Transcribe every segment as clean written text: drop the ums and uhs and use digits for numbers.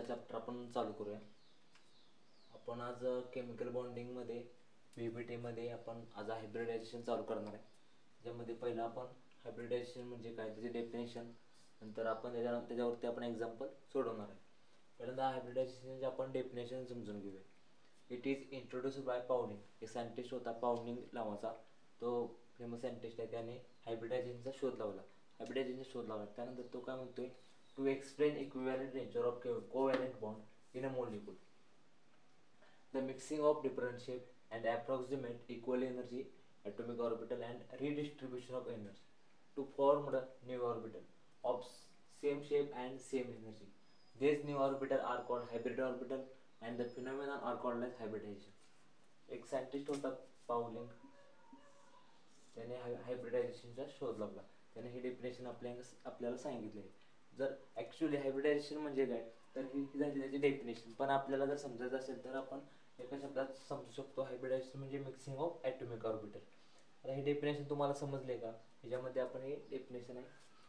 आजचा चॅप्टर आपण चालू करूया। आपण आज केमिकल बॉन्डिंगमध्ये PBT आपण आज हायब्रिडायझेशन चालू करणार आहे, ज्यामध्ये पहिला आपण हायब्रिडायझेशन म्हणजे काय त्याची डेफिनेशन, नंतर आपण त्याच्यावरती आपण एक्झाम्पल सोडवणार आहे। पहिल्यांदा हायब्रिडायझेशनचे आपण डेफिनेशन समजून घेऊया। It is introduced by Pauling, एक सायंटिस्ट होता पाउलिंग नावाचा, तो फेमस सायंटिस्ट आहे, त्याने हायब्रिडायझेशनचा शोध लावला। त्यानंतर तो काय म्हणतोय, to explain equivalent nature of covalent bond in a molecule, the mixing of different shape and approximate equal energy atomic orbital and redistribution of energy to form the new orbital of same shape and same energy. These new orbital are called hybrid orbital and the phenomenon are called as hybridization. एक scientist होता Pauling, त्याने हायब्रिडायझेशनचा शोध लावला। त्याने हे definition आपल्याला सांगितले। जर ॲक्च्युली हायब्रिडायझेशन म्हणजे काय तर ही झाली त्याची डेफिनेशन, पण आपल्याला जर समजायचं असेल तर आपण एका शब्दात समजू शकतो। हायब्रिडायझेशन म्हणजे मिक्सिंग ऑफ ॲटॉमिक ऑर्बिटल। आता हे डेफिनेशन तुम्हाला समजले का? ह्याच्यामध्ये आपण हे डेफिनेशन आहे,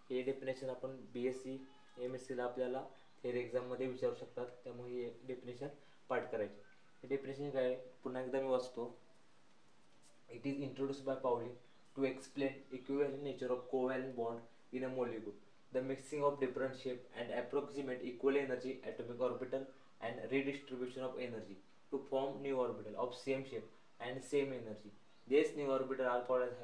हे डेफिनेशन आपण BSc MScला आपल्याला थेअरी एक्झाममध्ये विचारू शकतात, त्यामुळे हे डेफिनेशन पाठ करायचे। हे डेफिनेशन काय पुन्हा एकदा मी वाचतो। It is introduced by Pauling to explain equivalent nature of covalent bond in a molecule, the mixing of different shape and approximate equal energy atomic orbital and redistribution of energy to form new orbital of same shape and same energy. These new orbital are called as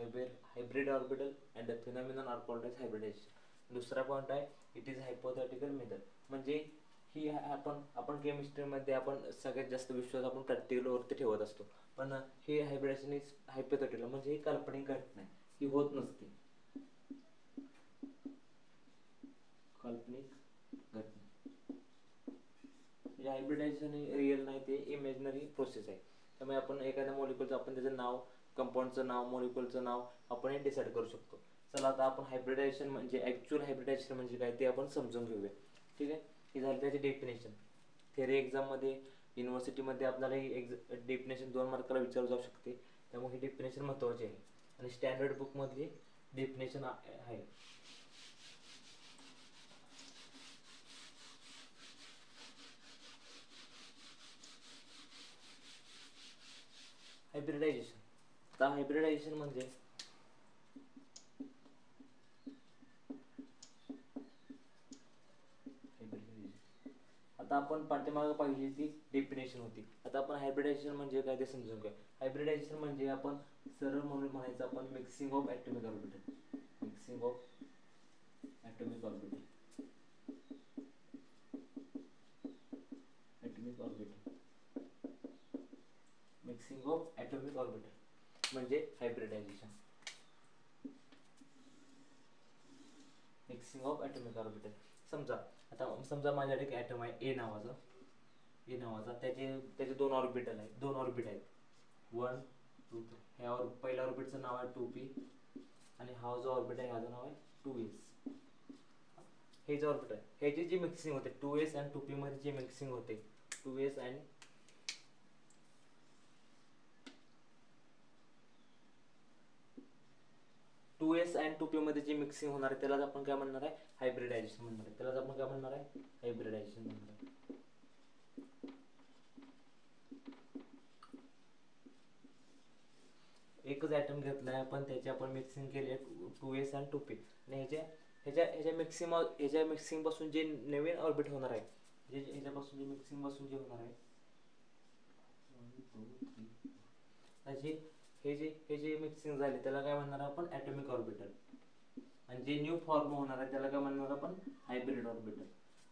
hybrid orbital and the phenomenon are called as hybridization. दुसरा point आहे, it is hypothetical method, म्हणजे ही आपण केमिस्ट्रीमध्ये आपण सगळ्यात जास्त विश्वास आपण प्रॅक्टिकलवरती ठेवत असतो, पण हे हायब्रिडायझेशन इज हायपोथेटिकल, म्हणजे ही काल्पनिक घटना आहे, ही होत नसते, काल्पनिक घटना। म्हणजे हायब्रिडायझेशन रिअल नाही, ते इमॅजिनरी प्रोसेस आहे। त्यामुळे आपण एखाद्या मॉलिक्यूलचं आपण त्याचं नाव, कंपाऊंडचं नाव, मॉलिक्यूलचं नाव आपण हे डिसाईड करू शकतो। चला आता आपण हायब्रिडायझेशन म्हणजे ॲक्च्युअल हायब्रिडायझेशन म्हणजे काय ते आपण समजून घेऊया, ठीक आहे? हे झालं त्याचे डेफिनेशन। थेअरी एक्झाममध्ये युनिव्हर्सिटीमध्ये आपल्याला ही डेफिनेशन 2 मार्काला विचारली जाऊ शकते, त्यामुळे ही डेफिनेशन महत्त्वाची आहे आणि स्टँडर्ड बुकमधली डेफिनेशन आहे। हायब्रिडायझेशन, आता हायब्रिडायझेशन म्हणजे आता आपण पाठीमागे पाहिली ती डेफिनेशन होती। आता आपण हायब्रिडायझेशन म्हणजे काय ते समजून घ्या। हायब्रिडायझेशन म्हणजे आपण सरळ म्हणून म्हणायचं आपण mixing of atomic orbital, mixing of atomic orbital, atomic orbital, mixing of atomic orbital म्हणजे hybridisation, mixing of atomic orbital. समजा माझ्याकडे एक ॲटम आहे ए नावाचा, त्याचे 2 ऑर्बिटल आहेत, 2 ऑर्बिट आहेत, 1 2 3। ह्या पहिल्या ऑर्बिटचं नाव आहे 2p आणि हा जो ऑर्बिट आहे ह्याचं नाव आहे 2s। हे जे ऑर्बिट आहे ह्याची जी मिक्सिंग होते 2s आणि 2p मध्ये जी मिक्सिंग होते, 2s आणि 2p मध्ये जी मिक्सिंग होणार आहे त्यालाच आपण काय म्हणणार आहे, हायब्रिडायझेशन म्हणणार आहे। त्यालाच आपण काय म्हणणार आहे, हायब्रिडायझेशन म्हणणार आहे। एकच ॲटम घेतलाय आपण, त्याची आपण मिक्सिंग केली आहे 2s आणि 2p, आणि ह्याच्या मिक्सिंग पासून जे नवीन ऑर्बिट होणार आहे, ह्याच्यापासून जे मिक्सिंग पासून जे होणार आहे, हे जे मिक्सिंग झाले त्याला काय म्हणणार आपण, ॲटॉमिक ऑर्बिटल, आणि जे न्यू फॉर्म होणार आहे त्याला काय म्हणणार आपण, हायब्रिड ऑर्बिटल।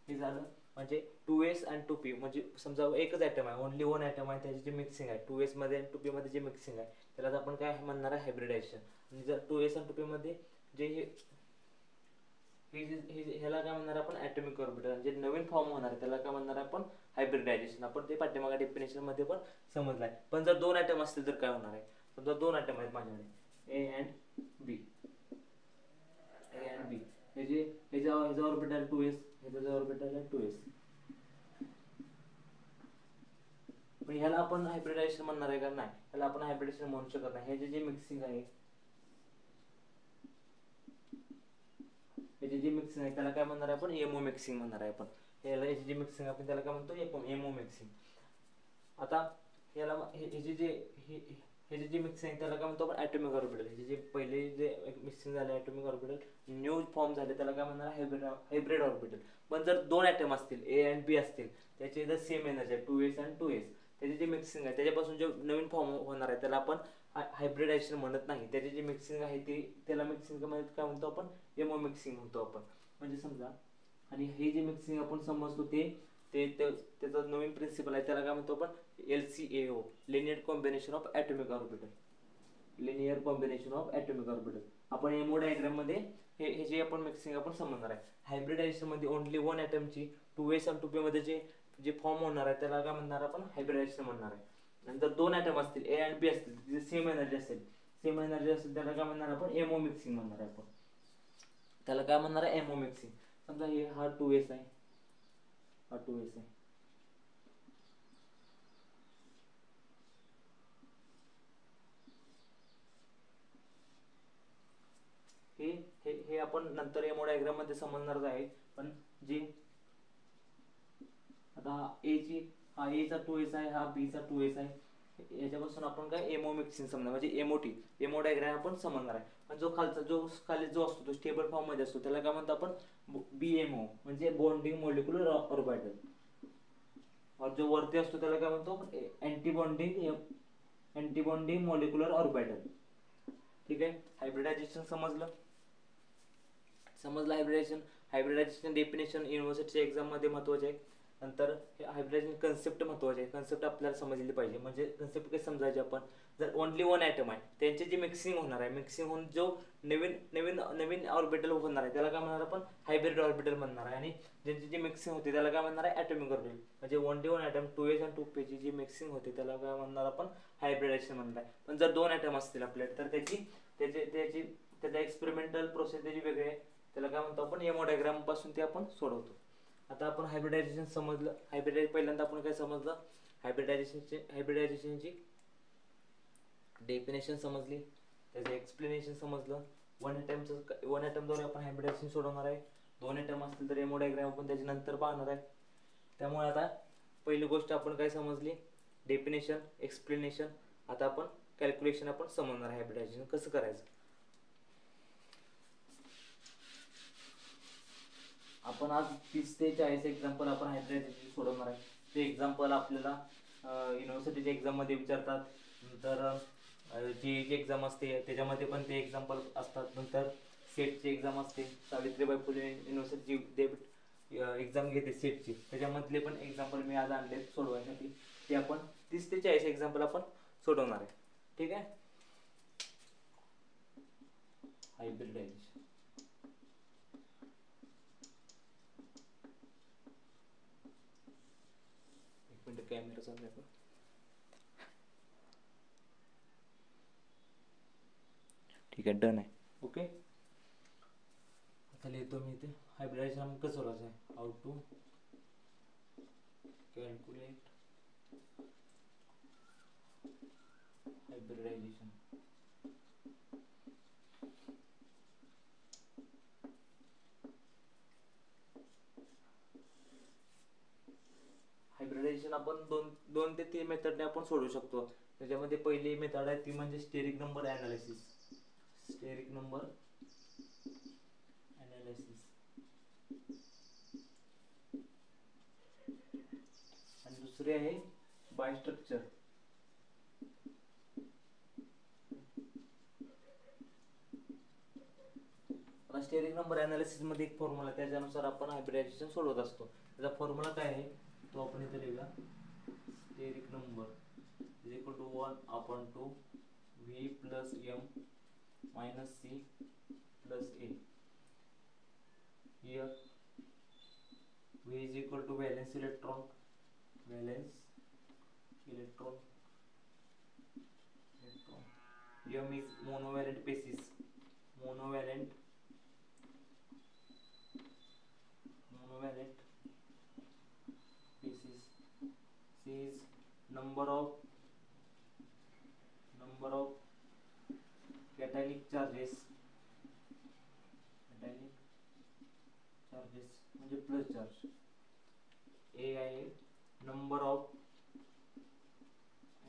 हे झालं म्हणजे 2s आणि 2p, म्हणजे समजा एकच ॲटम आहे, ओनली 1 ॲटम आहे, त्याची जी मिक्सिंग आहे 2s मध्ये आणि 2p मध्ये जी मिक्सिंग आहे त्यालाच आपण काय म्हणणार आहे, हायब्रिडायझेशन। आणि जर 2s आणि 2p मध्ये जे ह्याला काय म्हणणार आपण, ॲटॉमिक ऑर्बिटल, जे नवीन फॉर्म होणार आहे त्याला काय म्हणणार आपण, हायब्रिडायझेशन। आपण ते पाठीमागे डेफिनेशन मध्ये पण समजलं आहे। पण जर 2 ॲटम असतील तर काय होणार आहे, समजा 2 ॲटम आहेत माझ्याकडे A and B, ह्याचा ऑर्बिटल 2s, ह्याचा ऑर्बिटल आहे 2s, पण ह्याला आपण हायब्रिडायझेशन म्हणणार आहे का, नाही, ह्याला आपण हायब्रिडायझेशन म्हणू शकत नाही। ह्याची जी मिक्सिंग आहे त्याला काय म्हणणार आहे आपण, एमओ मिक्सिंग म्हणणार आहे आपण। याची जी मिक्सिंग आपण त्याला काय म्हणतो एमओ मिक्सिंग. आता याला हे जे मिक्सिंग आहे त्याला काय म्हणतो आपण ॲटॉमिक ऑर्बिटल. हे जे पहिले जे मिक्सिंग झाले ॲटॉमिक ऑर्बिटल न्यू फॉर्म झाले त्याला काय म्हणणार हायब्रिड ऑर्बिटल. पण जर दोन ॲटम असतील ए अँड बी असतील त्याचे जर सेम एनर्जी आहे 2s आणि 2s, त्याची जी मिक्सिंग आहे त्याच्यापासून जो नवीन फॉर्म होणार आहे त्याला आपण हायब्रिडायझेशन म्हणत नाही. त्याची जी मिक्सिंग आहे ती त्याला मिक्सिंग काय म्हणतो आपण एमओ मिक्सिंग म्हणतो आपण. म्हणजे समजा आणि हे जे मिक्सिंग आपण समजतो त्याचा नवीन प्रिन्सिपल आहे त्याला काय म्हणतो आपण LCAO, linear combination of atomic orbital. Linear combination of atomic orbital. आपण एमओ डायग्राम मध्ये हे जे आपण मिक्सिंग आपण समजणार आहे. हायब्रिडायझेशन मध्ये ओनली वन ॲटमची 2s आणि 2p मध्ये जे फॉर्म होणार आहे त्याला काय म्हणणार आपण हायब्रिडायझेशन म्हणणार आहे. नंतर दोन ॲटम असतील ए अँड बी असतील तिथे सेम एनर्जी असेल त्याला काय म्हणणार आपण एमओ मिक्सिंग म्हणणार आहे आपण. त्याला काय म्हणणार आहे एमओ मिक्सिंग. समजा हे हा 2s आहे, हा 2s आहे. हे आपण नंतर एमओ डायग्राम मध्ये समजणारच आहे. पण जे आता हा एचा 2s आहे, हा बीचा 2s आहे, याच्यापासून आपण काय एमओ मिक्सिंग समजणार म्हणजे एमओ डायग्राम आपण समजणार आहे. पण जो खाली जो असतो तो स्टेबल फॉर्म मध्ये असतो त्याला काय म्हणतो आपण BMO म्हणजे बॉन्डिंग मॉलिक्युलर ऑर्बिटल. और जो वरती असतो त्याला काय म्हणतो अँटी बॉन्डिंग मॉलिक्युलर ऑर्बिटल. ठीक आहे. हायब्रिडायझेशन समजलं. हायब्रिडायझेशन डेफिनेशन युनिव्हर्सिटीच्या एक्झाम मध्ये महत्वाचे आहे. नंतर हायब्रिडायझेशन कन्सेप्ट महत्वाचे आहे. कन्सेप्ट आपल्याला समजली पाहिजे. म्हणजे कन्सेप्ट कसे समजायचे आपण जर ओनली वन ॲटम आहे त्यांची जी मिक्सिंग होणार आहे मिक्सिंग होऊन जो नवीन ऑर्बिटल होणार आहे त्याला काय म्हणणार आपण हायब्रिड ऑर्बिटल म्हणणार आहे. आणि ज्यांची जी मिक्सिंग होते त्याला काय म्हणणार आहे ॲटॉमिक ऑर्बिटल. म्हणजे ओनली वन ॲटम 2s आणि 2p ची जी मिक्सिंग होते त्याला काय म्हणणार आपण हायब्रिडायझेशन म्हणणार आहे. पण जर दोन ॲटम असतील आपल्याकडे तर त्याची एक्सपेरिमेंटल प्रोसेस त्याची वेगळी आहे. त्याला काय म्हणतो आपण एमओ डायग्राम पासून ते आपण सोडवतो. आता आपण हायब्रिडायझेशन समजलं. पहिल्यांदा आपण काय समजलं हायब्रिडायझेशनची डेफिनेशन समजली, त्याचं एक्सप्लेनेशन समजलं. वन ॲटमद्वारे आपण हायब्रिडायझेशन सोडवणार आहे. दोन ॲटम असतील तर एमओ डायग्राम आपण त्याच्या नंतर पाहणार आहे. त्यामुळे आता पहिली गोष्ट आपण काय समजली डेफिनेशन, एक्सप्लेनेशन. आता आपण कॅल्क्युलेशन आपण समजणार आहे हायब्रिडायझेशन कसं करायचं. आपण आज 30 ते 40 एक्झाम्पल आपण हायब्रिडायझेशन सोडवणार आहे. ते एक्झाम्पल आपल्याला युनिव्हर्सिटीच्या एक्झाममध्ये विचारतात. नंतर जी एक्झाम असते त्याच्यामध्ये पण ते एक्झाम्पल असतात. नंतर सेटची एक्झाम असते, सावित्रीबाई फुले युनिव्हर्सिटीची एक्झाम घेते सेटची, त्याच्यामधले पण एक्झाम्पल मी आज आणले सोडवण्यासाठी. ते आपण 30 ते 40 एक्झाम्पल आपण सोडवणार आहे. ठीक आहे. हायब्रिडायझेशन कॅमेरा चालू आहे. ठीक आहे, डन आहे. ओके. आता लिहितो मी इथे हायब्रिडायझेशन कसं सोडवायचं आहे. How to calculate hybridisation. Hybridisation आपण दोन ते 3 मेथडने आपण सोडवू शकतो. त्याच्यामध्ये पहिली मेथड आहे ती म्हणजे स्टेरिक नंबर ॲनालिसिस. आणि दुसरी आहे बायस्ट्रक्चर. स्टेरिक नंबर ॲनालिसिस मध्ये एक फॉर्म्युला त्याच्यानुसार आपण हायब्रिडायझेशन सोडवत असतो. त्याचा फॉर्म्युला काय आहे तो आपण इथे लिहूया. Steric number is equal to 1/2 V plus M minus C plus A. Here V is equal to valence electron. M is monovalent species. Monovalent species. C is number of catalytic charges म्हणजे plus charge. ए आहे number of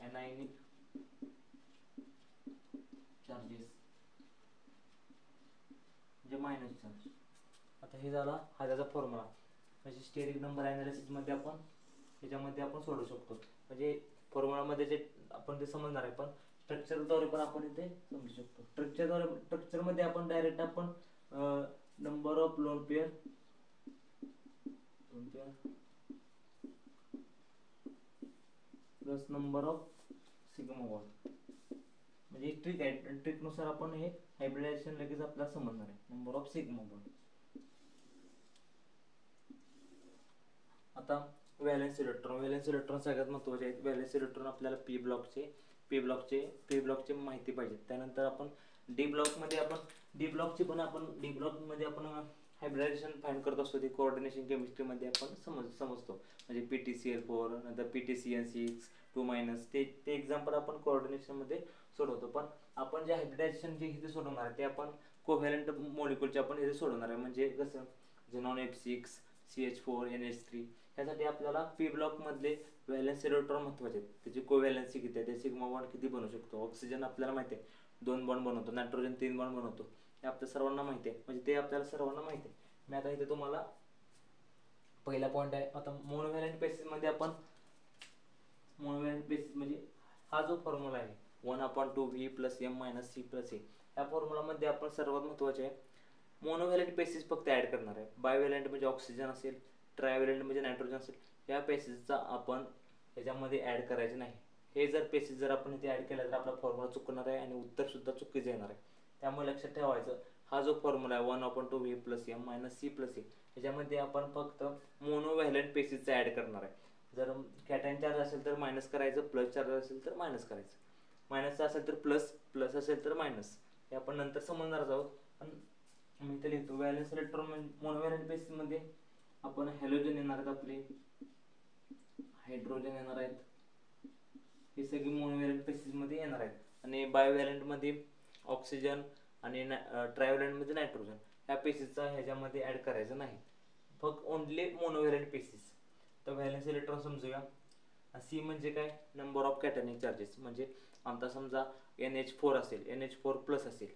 anionic charges म्हणजे minus charge. आता हे झाला हा त्याचा formula. म्हणजे steric number analysis मध्ये आपण ह्याच्यामध्ये आपण सोडू शकतो. म्हणजे फॉर्म्युलामध्ये जे आपण ते समजणार आहे, पण स्ट्रक्चरद्वारे पण आपण इथे समजू शकतो. स्ट्रक्चरमध्ये आपण डायरेक्ट आपण number of lone pair plus number of sigma bond, म्हणजे ट्रिक आहे. ट्रिकनुसार आपण हे हायब्रिडायझेशन लगेच आपल्याला समजणार आहे. Number of sigma bond. आता व्हॅलेन्स इलेक्ट्रॉन सगळ्यात महत्त्वाचे आहेत. व्हॅलेन्स इलेक्ट्रॉन आपल्याला पी ब्लॉकचे माहिती पाहिजे. त्यानंतर आपण डी ब्लॉकमध्ये आपण हायब्रिडायझेशन फाइंड करत असतो. ते कोऑर्डिनेशन केमिस्ट्रीमध्ये आपण समजतो. म्हणजे PTCl4 नंतर PTCN6 2- ते एक्झाम्पल आपण कोऑर्डिनेशनमध्ये सोडवतो. पण आपण जे हायब्रिडायझेशन जे इथे सोडवणार आहे ते आपण कोव्हॅलेंट मॉलिक्यूलचे आपण इथे सोडवणार आहे. म्हणजे कसं झेनॉन F6 CH4 NH3. ह्यासाठी आपल्याला पी ब्लॉक मधले व्हॅलेन्स इलेक्ट्रॉन महत्वाचे आहेत. त्याची कोव्हॅलेन्सी किती आहे, ते सिग्मा बॉन्ड किती बनवू शकतो. ऑक्सिजन आपल्याला माहिती आहे 2 बॉन्ड बनवतो, नायट्रोजन 3 बॉन्ड बनवतो. हे आपल्या सर्वांना माहिती आहे. म्हणजे ते आपल्याला सर्वांना माहिती आहे. मी आता इथे तुम्हाला पहिला पॉईंट आहे. आता मोनोव्हॅलेंट बेसिस मध्ये आपण म्हणजे हा जो फॉर्म्युला आहे 1/2V + M - C + A, या फॉर्म्युलामध्ये आपण सर्वात महत्वाचे आहे मोनोव्हॅलेंट बेसिस फक्त ऍड करणार आहे. बायव्हॅलेंट म्हणजे ऑक्सिजन असेल, ट्रायव्हॅलेंट म्हणजे नायट्रोजन असेल, या बेसिसचा आपण ह्याच्यामध्ये ऍड करायचे नाही. हे जर बेसिस जर आपण इथे ऍड केला तर आपला फॉर्म्युला चुकणार आहे आणि उत्तर सुद्धा चुकीचं येणार आहे. त्यामुळे लक्षात ठेवायचं, हा जो फॉर्म्युला आहे 1/2V + M - C + A, ह्याच्यामध्ये आपण फक्त मोनोव्हॅलेंट बेसिसचा ऍड करणार आहे. जर कॅटायन चार्ज असेल तर मायनस करायचं, प्लस चार्ज असेल तर मायनस करायचं, मायनसचा असेल तर प्लस, प्लस असेल तर मायनस. हे आपण नंतर समजणारच आहोत. पण मी इथे लिहितो व्हॅलेन्स इलेक्ट्रॉन मोनोव्हॅलेंट बेसिस मध्ये आपण हॅलोजन येणार आहेत, आपले हायड्रोजन येणार आहेत. हे सगळे मोनोव्हॅलेंट बेसिस मध्ये येणार आहेत. आणि बायोव्हॅलेंट मध्ये ऑक्सिजन आणि ट्रायव्हॅलेंट मध्ये नायट्रोजन, ह्या बेसिसचा ह्याच्यामध्ये ऍड करायचं नाही. फक्त ओनली मोनोव्हॅलेंट बेसिस. तर व्हॅलेन्स इलेक्ट्रॉन समजूया. सी म्हणजे काय, नंबर ऑफ कॅटॅयनिक चार्जेस. म्हणजे आता समजा NH4 असेल, NH4+ असेल.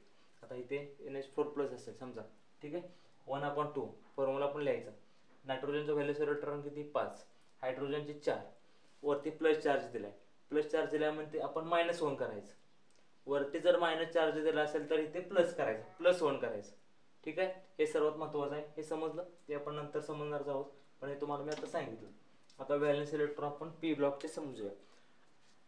आता इथे NH4+ असेल समजा, ठीक आहे. 1/2 फॉर्म्युला पण लिहायचा. नायट्रोजनचा व्हॅलेन्स इलेक्ट्रॉन किती 5, हायड्रोजनचे 4, वरती प्लस चार्ज दिलाय. प्लस चार्ज दिलाय म्हणजे आपण -1 करायचं. वरती जर मायनस चार्ज दिला असेल तर इथे प्लस करायचं, +1 करायचं. ठीक आहे. हे सर्वात महत्त्वाचं आहे. हे समजलं ते आपण नंतर समजणारच आहोत, पण हे तुम्हाला मी आता सांगितलं. आता व्हॅलेन्स इलेक्ट्रॉन आपण पी ब्लॉकचे समजूया.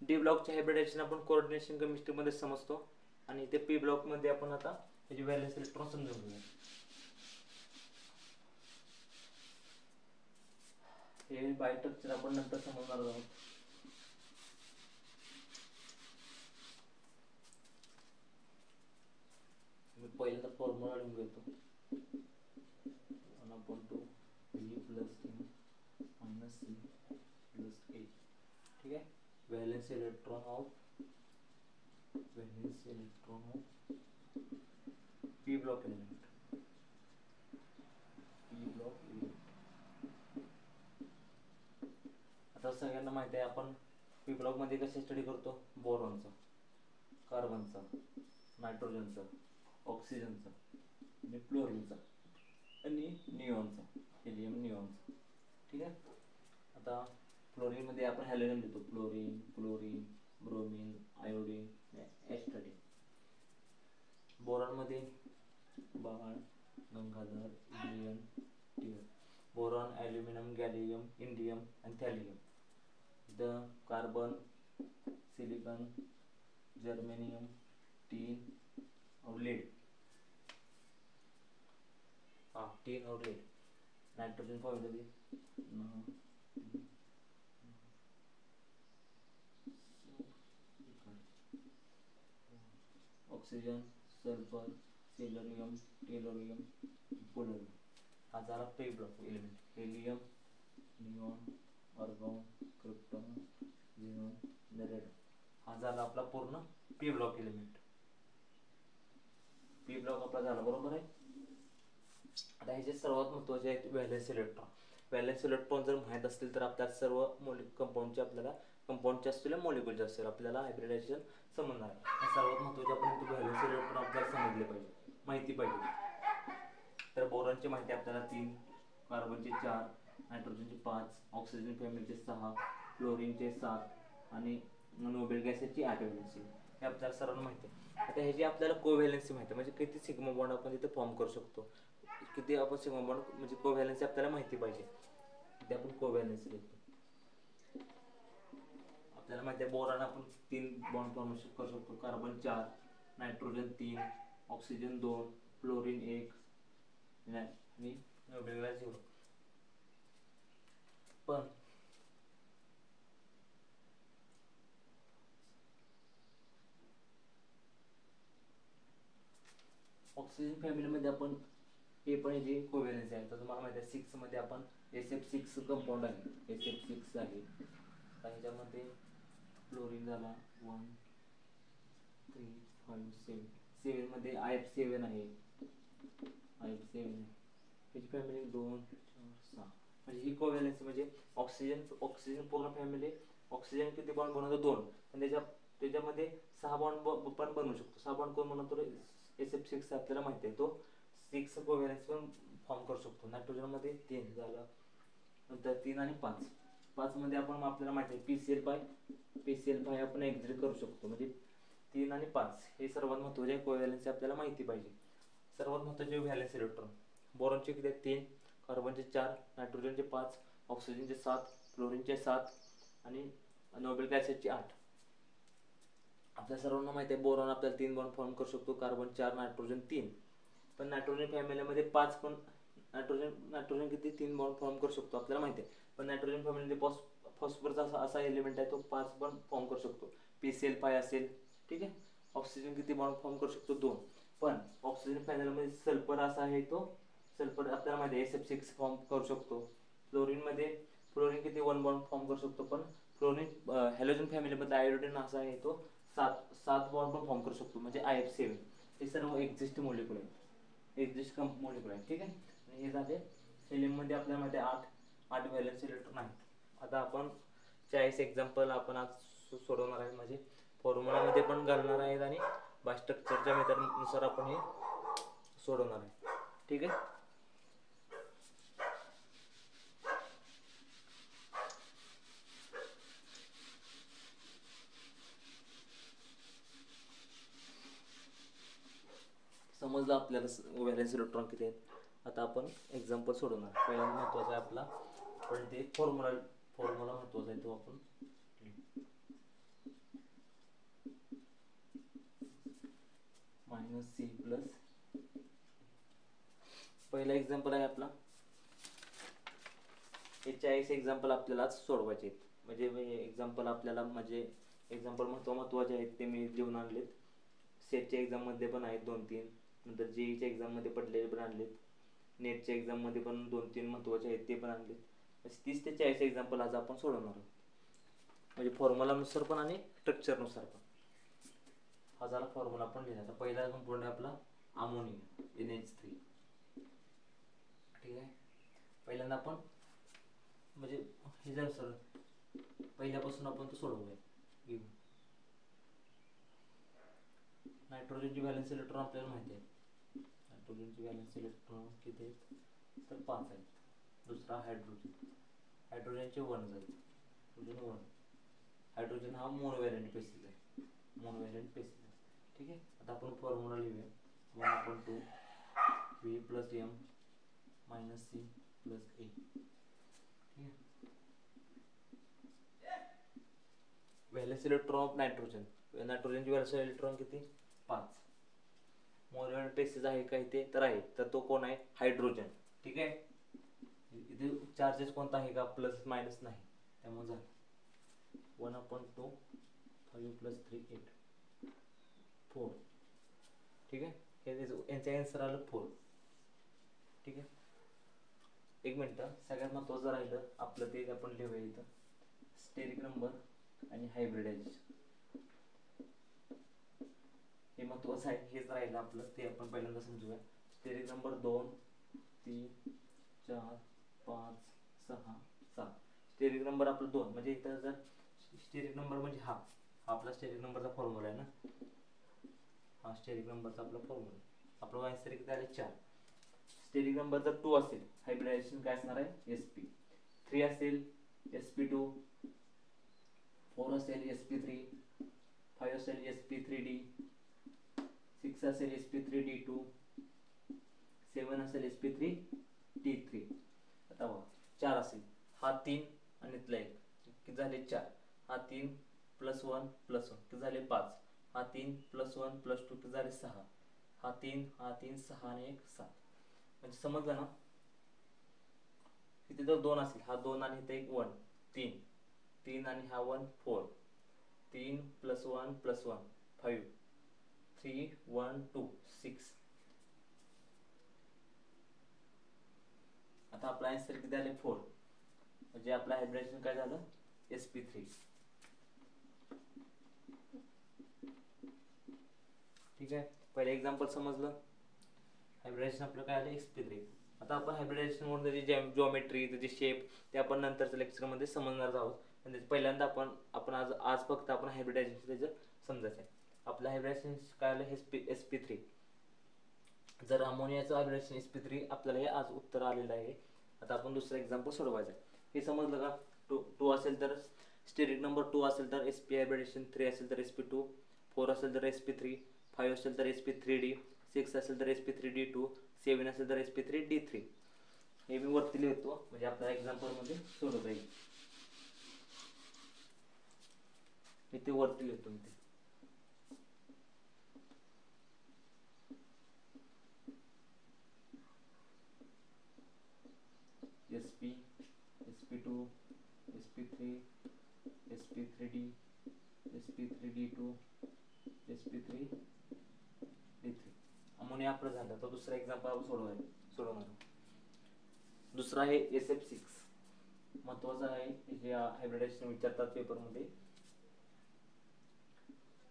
डी ब्लॉकचे हायब्रिडायझेशन आपण कोऑर्डिनेशन केमिस्ट्रीमध्ये समजतो. आणि इथे पी ब्लॉकमध्ये आपण आता त्याची व्हॅलेन्स इलेक्ट्रॉन समजून घेऊया. हे बायोस्ट्रक्चर आपण नंतर समजणार आहोत. मी पहिल्यांदा फॉर्म्युला लिहून घेतो 1/2V + M - C + A. ठीक आहे. Valence electron of P block element. आता सगळ्यांना माहिती आहे आपण पी ब्लॉक मध्ये कसे स्टडी करतो, बोरॉनचा, कार्बनचा, नायट्रोजनचा, ऑक्सिजनचा आणि फ्लोरीनचा आणि निऑनचा, हेलियम निऑनचा. ठीक आहे. आता फ्लोरीन मध्ये आपण हॅलोजन लिहितो, fluorine, chlorine, bromine, iodine, astatine. Boron मध्ये बाळ, गंगाधर, इंडियम, टियर. बोरॉन, ॲल्युमिनियम, गॅलियम, इंडियम आणि थॅलियम. इथं कार्बन, सिलिकॉन, जर्मेनियम, टीन और लेड. टीन और lead. Nitrogen formula oxygen, sulphur, selenium, tellurium, polonium. हा झाला P block element. Helium, neon, argon, krypton, xenon, radon. हा झाला आपला पूर्ण P block element. P block आपला झाला, बरोबर आहे. आता ह्याचे सर्वात महत्त्वाचे आहेत व्हॅलेन्स इलेक्ट्रॉन. व्हॅलेन्स इलेक्ट्रॉन जर माहीत असतील तर आपल्याला सर्व कंपाऊंडचे असलेल्या मॉलिक्यूल असेल आपल्याला हायब्रिडायझेशन समजणार आहे. सर्वात महत्त्वाचे आपण व्हॅलेन्स इलेक्ट्रॉन आपल्याला समजले पाहिजे, माहिती पाहिजे. तर बोरॉनची माहिती आपल्याला 3, कार्बनचे 4, नायट्रोजनचे 5, ऑक्सिजन फॅमिलीचे 6, फ्लोरीनचे 7 आणि नोबेल गॅसेसची 8 व्हॅलेन्सी. हे आपल्याला सर्वांना माहिती आहे. आता ह्याची आपल्याला कोव्हॅलेन्सी माहिती आहे, म्हणजे किती सिग्मा बॉन्ड आपण तिथे फॉर्म करू शकतो, किती आपण सिग्मा बॉन्ड म्हणजे कोव्हॅलेन्सी आपल्याला माहिती पाहिजे. इथे आपण कोव्हॅलेन्सी लिहितो. आपल्याला माहिती आहे बोरॉन आपण 3 बॉन्ड फॉर्म करू शकतो. कार्बन 4, नायट्रोजन 3, ऑक्सिजन 2, फ्लोरीन 1 आणि नोबेल गॅस 0. पण ऑक्सिजन फॅमिलीमध्ये आपण हे पण जे कोव्हॅलेन्सी आहे तर तुम्हाला माहिती आहे 6 मध्ये आपण SF6 कंपाऊंड आहे, SF6 आहे. त्याच्यामध्ये फ्लोरीन झाला 1 3 5 7, 7 मध्ये IF7 आहे, IF7 आहे. त्याची फॅमिली 2 4 6. म्हणजे ही कोव्हॅलेन्सी म्हणजे ऑक्सिजन पूर्ण फॅमिली ऑक्सिजन किती बॉन्ड बनवतो 2, आणि त्याच्यामध्ये 6 बॉन्ड पण बनवू शकतो. 6 बॉन्ड कोण बनवतो SF6 आपल्याला माहिती आहे, तो 6 कोव्हॅलेन्सी पण फॉर्म करू शकतो. नायट्रोजनमध्ये 3 झालं, नंतर 3 आणि 5. 5 मध्ये आपण आपल्याला माहिती आहे PCl5 आपण एक्झिट करू शकतो. म्हणजे 3 आणि 5 हे सर्वात महत्त्वाचे कोव्हॅलेन्सी आपल्याला माहिती पाहिजे. सर्वात महत्त्वाचे व्हॅलेन्स इलेक्ट्रॉन बोरॉनचे किती आहेत 3, कार्बनचे 4, नायट्रोजनचे 5, ऑक्सिजनचे 7, फ्लोरीनचे 7 आणि नोबेल गॅसेसचे 8. आपल्या सर्वांना माहिती आहे बोरॉन आपल्याला 3 बॉन्ड फॉर्म करू शकतो, कार्बन 4, नायट्रोजन 3. पण नायट्रोजन फॅमिलीमध्ये 5 पण नायट्रोजन किती 3 बॉन्ड फॉर्म करू शकतो आपल्याला माहिती आहे. पण नायट्रोजन फॅमिलीमध्ये फॉस्फरस असा एलिमेंट आहे तो 5 पण फॉर्म करू शकतो, PCl5 असेल. ठीक आहे. ऑक्सिजन किती बॉन्ड फॉर्म करू शकतो 2. पण ऑक्सिजन फॅमिलीमध्ये सल्फर असा आहे, तो सल्फर आपल्याला माहिती आहे SF6 फॉर्म करू शकतो. फ्लोरीन किती 1 बॉन्ड फॉर्म करू शकतो. पण फ्लोरीन हॅलोजन फॅमिलीमध्ये आयोडीन असा आहे, तो 7 बॉन्ड पण फॉर्म करू शकतो, म्हणजे IF7. हे सर्व एक्झिस्ट मॉलिक्यूल आहेत, एक्झिस्ट मॉलिक्यूल आहेत. ठीक आहे. आणि हे झाले हेलियममध्ये आपल्याला माहिती आहे 8 व्हॅलेन्स इलेक्ट्रॉन आहेत. आता आपण 40 एक्झाम्पल आपण आज सोडवणार आहे, म्हणजे फॉर्म्युलामध्ये पण घालणार आहेत आणि बायोस्ट्रक्चरच्या मेथडनुसार आपण हे सोडवणार आहे. ठीक आहे. समजलं आपल्याला व्हॅलेन्स इलेक्ट्रॉन किती आहेत. आता आपण एक्झाम्पल सोडवणार. पहिल्यांदा महत्त्वाचा आहे आपला पण ते फॉर्म्युला महत्त्वाचा आहे, तो आपण -C प्लस. पहिला एक्झाम्पल आहे आपला, हे 40 एक्झाम्पल आपल्याला सोडवायचे आहेत. म्हणजे एक्झाम्पल महत्त्वाचे आहेत ते मी लिहून आणलेत. सेटच्या एक्झाममध्ये पण आहेत 2-3, नंतर JEEच्या एक्झाममध्ये पडलेले पण आणलेत, नेटच्या एक्झाममध्ये पण 2-3 महत्त्वाचे आहेत ते पण आणलेत. 30 ते 40 एक्झाम्पल आज आपण सोडवणार आहोत, म्हणजे फॉर्म्युलानुसार पण आणि स्ट्रक्चरनुसार पण. हा झाला फॉर्म्युला पण लिहिला. आता पहिला कंपाऊंड आहे आपला अमोनिया NH3. ठीक आहे. पहिल्यांदा आपण म्हणजे हे जर सर पहिल्यापासून आपण तो सोडवूया. घेऊ नायट्रोजनची व्हॅलेन्स इलेक्ट्रॉन आपल्याला माहिती आहे. नायट्रोजनची व्हॅलेन्स इलेक्ट्रॉन किती आहेत तर 5 आहेत. दुसरा हायड्रोजनचे 1 आहेत. हायड्रोजन हा मोनोव्हॅलेंट बेसिस आहे, ठीक आहे. आता आपण फॉर्म्युला लिहूया. 1/2 V + M - C + A. ठीक आहे. व्हॅलेन्स इलेक्ट्रॉन ऑफ नायट्रोजनची व्हॅलेन्स इलेक्ट्रॉन किती 5. मोनोव्हॅलेंट बेसिस आहे का इथे तर आहे, तर तो कोण आहे हायड्रोजन. ठीक आहे. इथे चार्जेस कोणता आहे का प्लस मायनस नाही, त्यामुळे झालं 1/2 5 + 3 8 4. ठीक आहे. यांचा आन्सर आलं 4. ठीक आहे. एक मिनिट, सगळ्यात महत्त्वाचं राहिलं आपलं ते आपण लिहूया इथं स्टेरिक नंबर आणि हायब्रिडायझेशन. हे महत्त्वाचं आहे, हेच राहिलं आपलं, ते आपण पहिल्यांदा समजूया. Steric number 2 3 4 5 6 7. स्टेरिक नंबर आपला 2, म्हणजे इथं जर स्टेरिक नंबर म्हणजे हा आपला स्टेरिक नंबरचा फॉर्म्युला आहे ना, हा स्टेरिक नंबरचा आपला फॉर्म्युला. आपला वायसर किती आले 4. स्टेरिक नंबर जर 2 असेल हायब्रिडायझेशन काय असणार आहे sp. 3 असेल sp2, 4 असेल sp3, 5 असेल sp3d, 6 असेल sp3d2, 7 असेल sp3d3. आता बघा 4 असेल, हा 3 आणि इथला 1 किती झाले 4. हा 3 + 1 + 1 किती झाले 5. हा 3 + 1 + 2 किती झाले 6. हा 3 6 आणि 1 7. म्हणजे समजलं ना. इथे जर 2 असेल, हा 2 आणि इथे 1 3, 3 आणि हा 1 4, 3 + 1 + 1 5, 3 1 2 6. आता आपला आन्सर किती आले 4. म्हणजे आपला हायब्रिडायझेशन काय झालं sp3. ठीक आहे, पहिले एक्झाम्पल समजलं. हायब्रिडायझेशन आपलं काय आलं sp3. आता आपण हायब्रिडायझेशन म्हणून त्याची जॉमेट्री, त्याची शेप ते आपण नंतरच्या लेक्चरमध्ये समजणार आहोत. म्हणजे पहिल्यांदा आपण आज फक्त आपण हायब्रिडायझेशन त्याचं समजायचं आहे. आपलं हायब्रिडायझेशन काय आलं sp3. जर अमोनियाचं हायब्रिडायझेशन sp3 आपल्याला हे आज उत्तर आलेलं आहे. आता आपण दुसरं एक्झाम्पल सोडवायचं आहे. हे समजलं का. 2 असेल तर स्टेरिक नंबर 2 असेल तर sp हायब्रिडायझेशन, 3 असेल तर sp2, 4 असेल तर sp3, 5 असेल तर sp3d, 6 असेल तर sp3d2, 7 असेल तर sp3d3. हे मी वरती लिहितो म्हणजे आपल्या एक्झाम्पलमध्ये सोडवता येईल. मी ते वरती लिहितो मी ते. sp, sp2, sp3, sp3d, sp3d2, sp3d3. Ammonia आपलं झालं. तर दुसरा एक्झाम्पल आपण सोडवणार. दुसरा आहे SF6. महत्वाचा आहे, जे हायब्रिडायझेशन विचारतात पेपरमध्ये.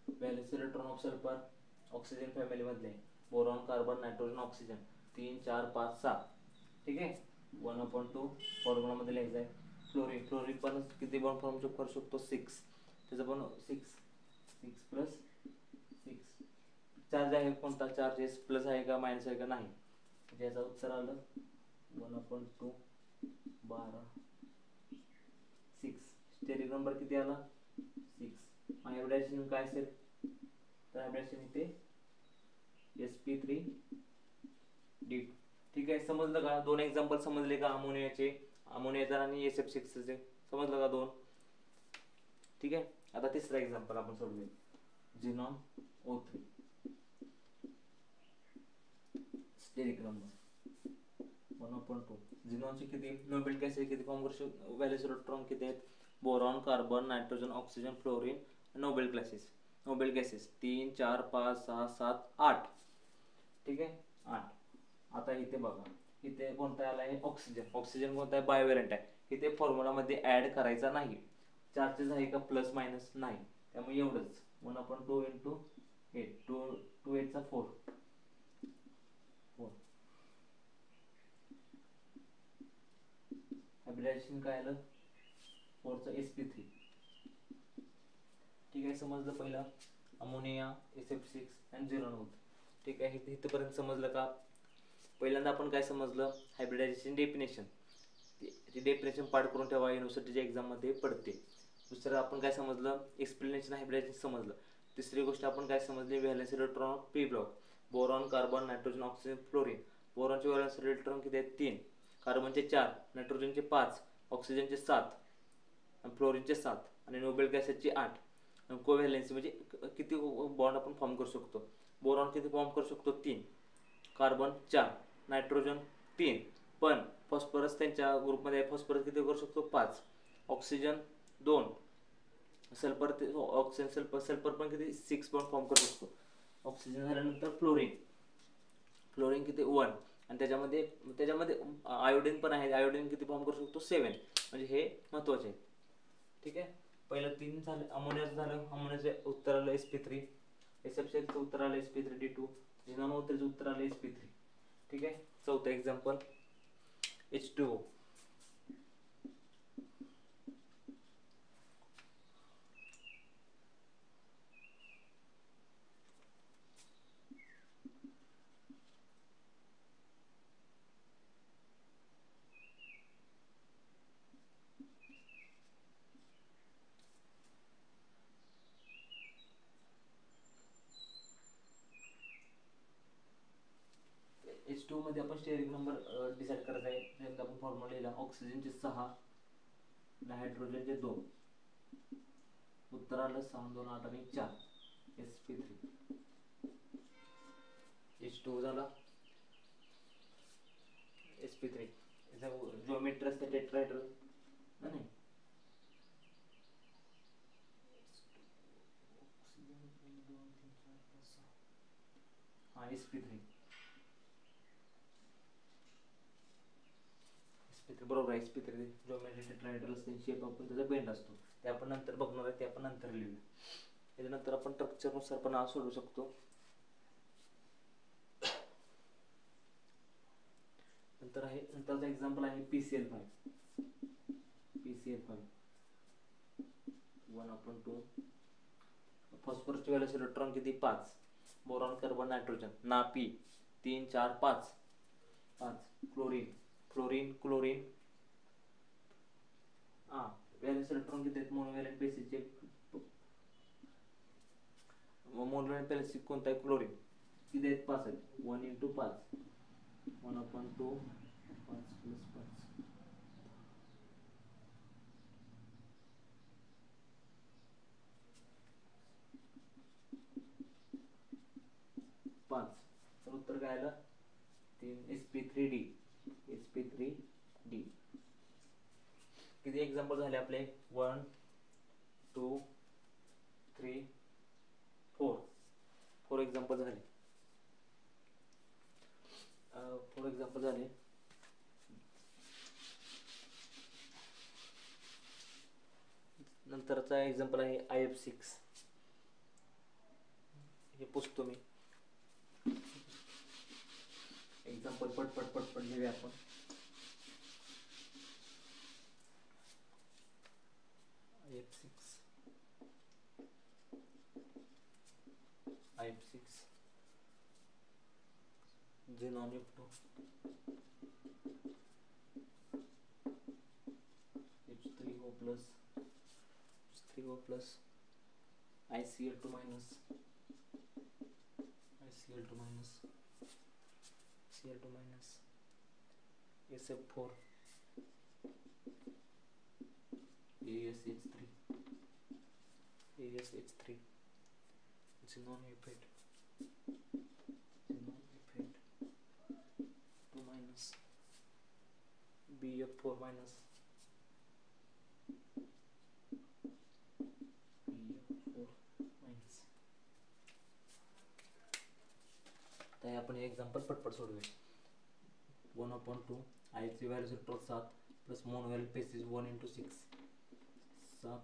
Valence electron of sulphur oxygen family मधले बोरॉन, कार्बन, नायट्रोजन, ऑक्सिजन 3 4 5 6. ठीक आहे, 1/2 फॉर्म्युला मध्ये लिहायचं आहे. फ्लोरीन पण किती बॉन्ड फॉर्म करू शकतो 6. त्याचं पण 6 + 6. चार्ज आहे कोणता, चार्जेस प्लस आहे का मायनस आहे का नाही. याचं उत्तर आलं 1/2 12 6. स्टेरिक नंबर किती आला 6. हायब्रिडायझेशन काय असेल तर हायब्रिडायझेशन इथे sp3d2. ठीक आहे, समजलं का. 2 एक्झाम्पल समजले का अमोनियाचा आणि SF6 चे समजलं का 2. ठीक आहे, आता तिसरा एक्झाम्पल आपण सोडूया. झिनॉन O3. Steric number 1/2. झिनॉनचे किती नोबेल गॅसेस किती फॉर्म करू शकतो, व्हॅलेन्स इलेक्ट्रॉन किती आहेत. Boron, carbon, nitrogen, oxygen, fluorine, noble gases 3 4 5 6 7 8. ठीक आहे 8. आता इथे बघा, इथे कोणता आला आहे ऑक्सिजन. कोणता आहे बायोवेलेंट आहे. इथे फॉर्म्युला मध्ये ऍड करायचा नाही. चार्जेस आहे का प्लस मायनस नाही. त्यामुळे एवढंच 1/2 × 8 2 8 4. हायब्रिडायझेशन काय आलं 4चं sp3. ठीक आहे, समजलं पहिला अमोनिया, SF6 आणि झिनॉन. ठीक आहे, इथपर्यंत समजलं का. पहिल्यांदा आपण काय समजलं हायब्रिडायझेशन डेफिनेशन. ती डेफिनेशन पाठ करून ठेवा, युनिव्हर्सिटीच्या एक्झाम मध्ये पडते. दुसरं आपण काय समजलं एक्सप्लेनेशन हायब्रिडायझेशन समजलं. तिसरी गोष्ट आपण काय समजली valence electron of p block. Boron, carbon, nitrogen, oxygen, fluorine. बोरॉनचे व्हॅलेन्स इलेक्ट्रॉन किती आहेत 3, कार्बनचे 4, नायट्रोजनचे 5, ऑक्सिजनचे 7 आणि फ्लोरीनचे 7 आणि नोबेल गॅसेसचे 8. आणि कोव्हॅलेन्सी म्हणजे किती बॉन्ड आपण फॉर्म करू शकतो. बोरॉन किती फॉर्म करू शकतो 3, कार्बन 4, नायट्रोजन 3, पण फॉस्फरस त्यांच्या ग्रुपमध्ये आहे. फॉस्फरस किती करू शकतो 5, ऑक्सिजन 2, सल्फर सल्फर पण किती 6 बॉन्ड फॉर्म करू शकतो. ऑक्सिजन झाल्यानंतर फ्लोरीन किती 1 आणि त्याच्यामध्ये आयोडीन पण आहे. आयोडीन किती फॉर्म करू शकतो 7. म्हणजे हे महत्वाचे आहे. ठीक आहे, पहिलं 3 झालं अमोनियाचं झालं. अमोनियाचं उत्तर आलं sp3. SF6चं उत्तर आलं sp3d2. झिनॉन O3चं उत्तर आलं sp3. ठीक आहे, चौथं एक्झाम्पल H2O. मध्ये आपण स्टेरिक नंबर डिसाईड करायचा आहे. त्यामध्ये आपण फॉर्म्युला लिहिला, ऑक्सिजनचे 6, हायड्रोजनचे 2, उत्तर आलं 6, 2, 8 आणि 4, sp3. H2 झाला sp3. जिओमेट्री असते टेट्राहेड्रल नाही, हा sp3 बरोबर आहे. sp3 जिओमेट्री टेट्राहेड्रल असते, शेप आपण त्याचा बेंड असतो, ते आपण नंतर बघणार आहे, ते आपण नंतर लिहूया. त्याच्यानंतर आपण स्ट्रक्चरनुसार पण आज सोडू शकतो. नंतरचा एक्झाम्पल आहे PCl5. 1/2. फॉस्फरसचे व्हॅलेन्स इलेक्ट्रॉन किती? 5. बोरॉन, कार्बन, नायट्रोजन ना P 3, 4, 5. क्लोरीन व्हॅलेन्स इलेक्ट्रॉन किती आहेत? मोनोव्हॅलेंट बेसिसचे मोनोव्हॅलेंट बेसिस कोणता आहे? क्लोरीन. किती आहेत? 5 आहेत. 1 × 5 1/2 5 + 5. तर उत्तर काय आलं? 3 sp3d. किती एक्झाम्पल झाले आपले? 1 2 3 4 एक्झाम्पल झाले. 4 एक्झाम्पल झाले. नंतरचा एक्झाम्पल आहे IF6. हे पुसतो मी. एक्झाम्पल पटपट लिहूया आपण. IF6 xenon F2 H3O plus ICl2 minus SF4 ASH3 xenon F8 2 minus BF4 minus तर आपण हे एक्झाम्पल पटपट सोडूया. 1/2 आयची व्हॅल्यू 7 प्लस मोनोव्हॅलेंट बेसिस 1 × 6 7.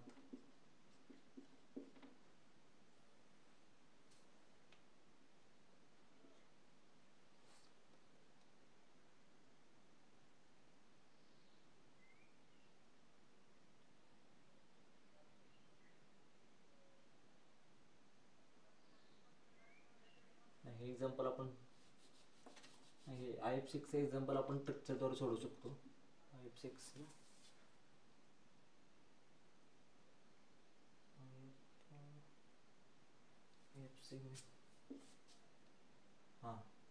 हे एक्झाम्पल आपण IF6 एक्झाम्पल आपण स्ट्रक्चरद्वारे सोडू शकतो. IF6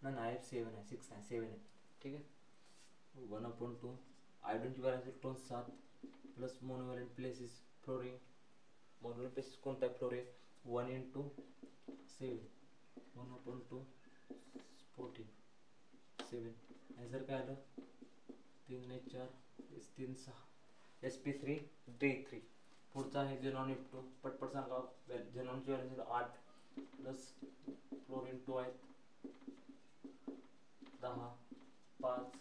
IF7 आहे, 6 आहे, 7 आहे. ठीक आहे. 1/2 आयोडीनची valence electron 7 plus monovalent basis fluorine. Monovalent basis कोणता आहे? फ्लोरीन. 1 × 7 1/2 14 7. आन्सर काय आलं? 3 × 4 3 6 sp3d3. पुढचा आहे xenon F2. पटपट सांगा. झेनॉनची व्हॅल्यू 8 प्लस फ्लोरीन 2 आहेत 10 5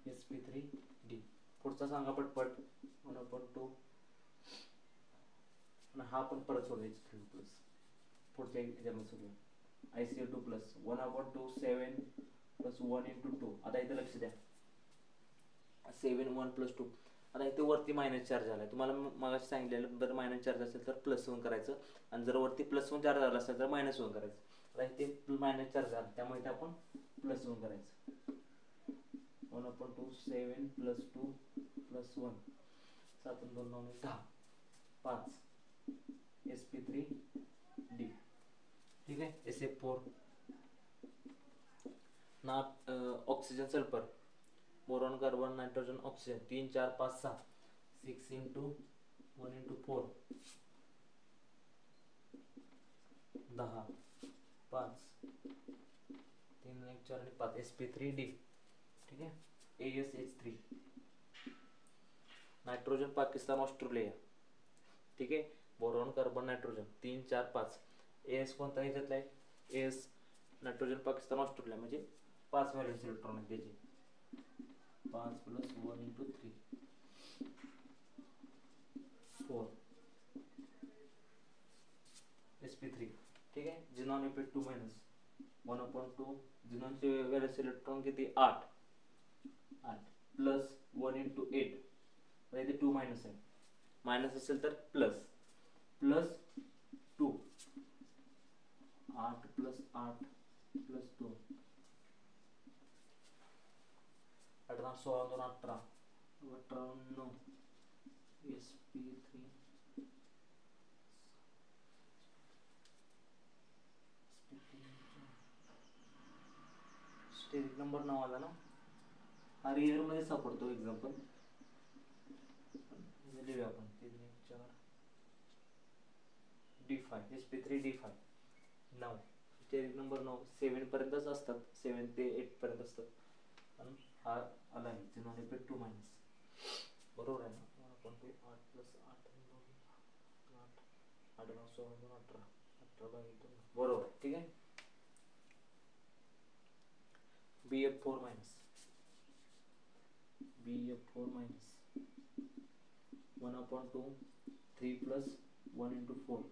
sp3d. पुढचा सांगा पटपट. 1/2 हा पण परत सोडवायचा प्लस. पुढच्या एक्झाम्पल सोडूया. ICl2 plus 1/2 7 plus 1 × 2. आता इथे लक्ष द्या. 7 1 + 2. आता इथे वरती मायनस चार्ज झाला आहे. तुम्हाला मागाशी सांगितलेलं जर मायनस चार्ज असेल तर +1 करायचं आणि जर वरती +1 चार्ज झाला असेल तर -1 करायचं. आता इथे मायनस चार्ज झाला त्यामुळे इथे आपण +1 करायचं. 1/2 7 + 2 + 1 7 2 9 10 5 sp3d. ठीक आहे. SF4 ना oxygen sulphur, boron carbon nitrogen oxygen 3 4 5 6 6 into 1 into 4 10 5 3 1 4 आणि 5 sp3d. ठीक आहे, ASH3. Nitrogen Pakistan Australia. ठीक आहे, बोरॉन कार्बन नायट्रोजन 3 4 5. एस कोणता ह्याच्यातला आहे? एस नायट्रोजन पाकिस्तान ऑस्ट्रेलिया म्हणजे 5 व्हॅलेन्स इलेक्ट्रॉन आहेत त्याचे. 5 + 1 × 3 4 sp3. ठीक आहे, झिनॉन Fe2 - 1/2. झिनॉनचे व्हॅलेन्स इलेक्ट्रॉन किती? 8 प्लस 1 × 8 म्हणजे 2 मायनस आहे. मायनस असेल तर प्लस 2 8 + 8 + 2 18 16 2 18 18 9 sp3 स्टेरिक नंबर 9 आला ना. हा रिअल मध्ये सापडतो एक्झाम्पल लिहूया आपण. 3 1 4 d5 sp3d5 9. स्टेरिक नंबर 9 7 पर्यंतच असतात, 7 ते 8 पर्यंत असतात. आणि हा आला आहे झिनॉन Fe2 - बरोबर आहे ना. आपण ते 8 + 8 8 8 9 16 2 18 18/2 बरोबर. ठीक आहे, BF4 - BF4 - 1/2 3 + 1 × 4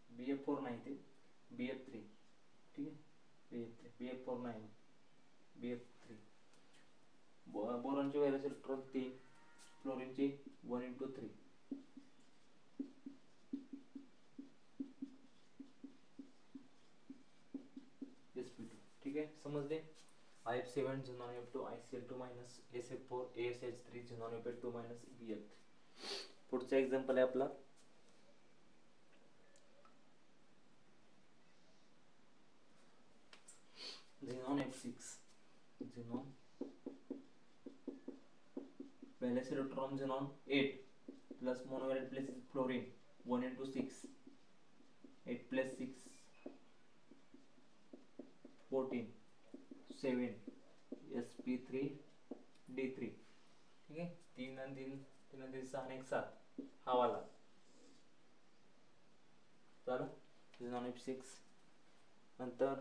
BF4 नाही ते BF3. ठीक आहे, BF4 नाही, BF3. बोरॉनचे व्हॅलेन्स इलेक्ट्रॉन 3, फ्लोरीनचे 1 × 3 sp2. ठीक आहे, समजले. IF7 झिनॉन F2 ICl2 - SF4 ASH3 झिनॉन Fe2 - BF3. पुढचा एक्झाम्पल आहे आपला xenon F6. Xenon valence electron xenon 8 plus monovalent places fluorine 1 × 6 8 + 6 14 7 sp3d3. ठीक आहे, 3 आणि 3 6 आणि 1 7 हा वाला झालं झिनॉन F6. नंतर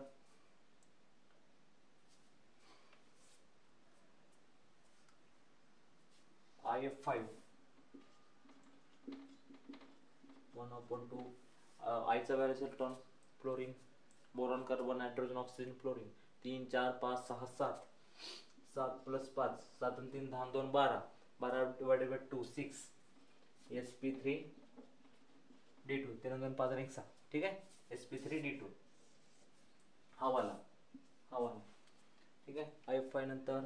IF5 1/2. आयचा valence electron fluorine, boron carbon nitrogen oxygen fluorine 3 4 5 6 7 7 + 5 7 आणि 3 10 2 12 12/2 6 sp3d2 3 2 5 आणि 1 6. ठीक आहे, sp3d2 हा वाला. ठीक आहे, IF5 नंतर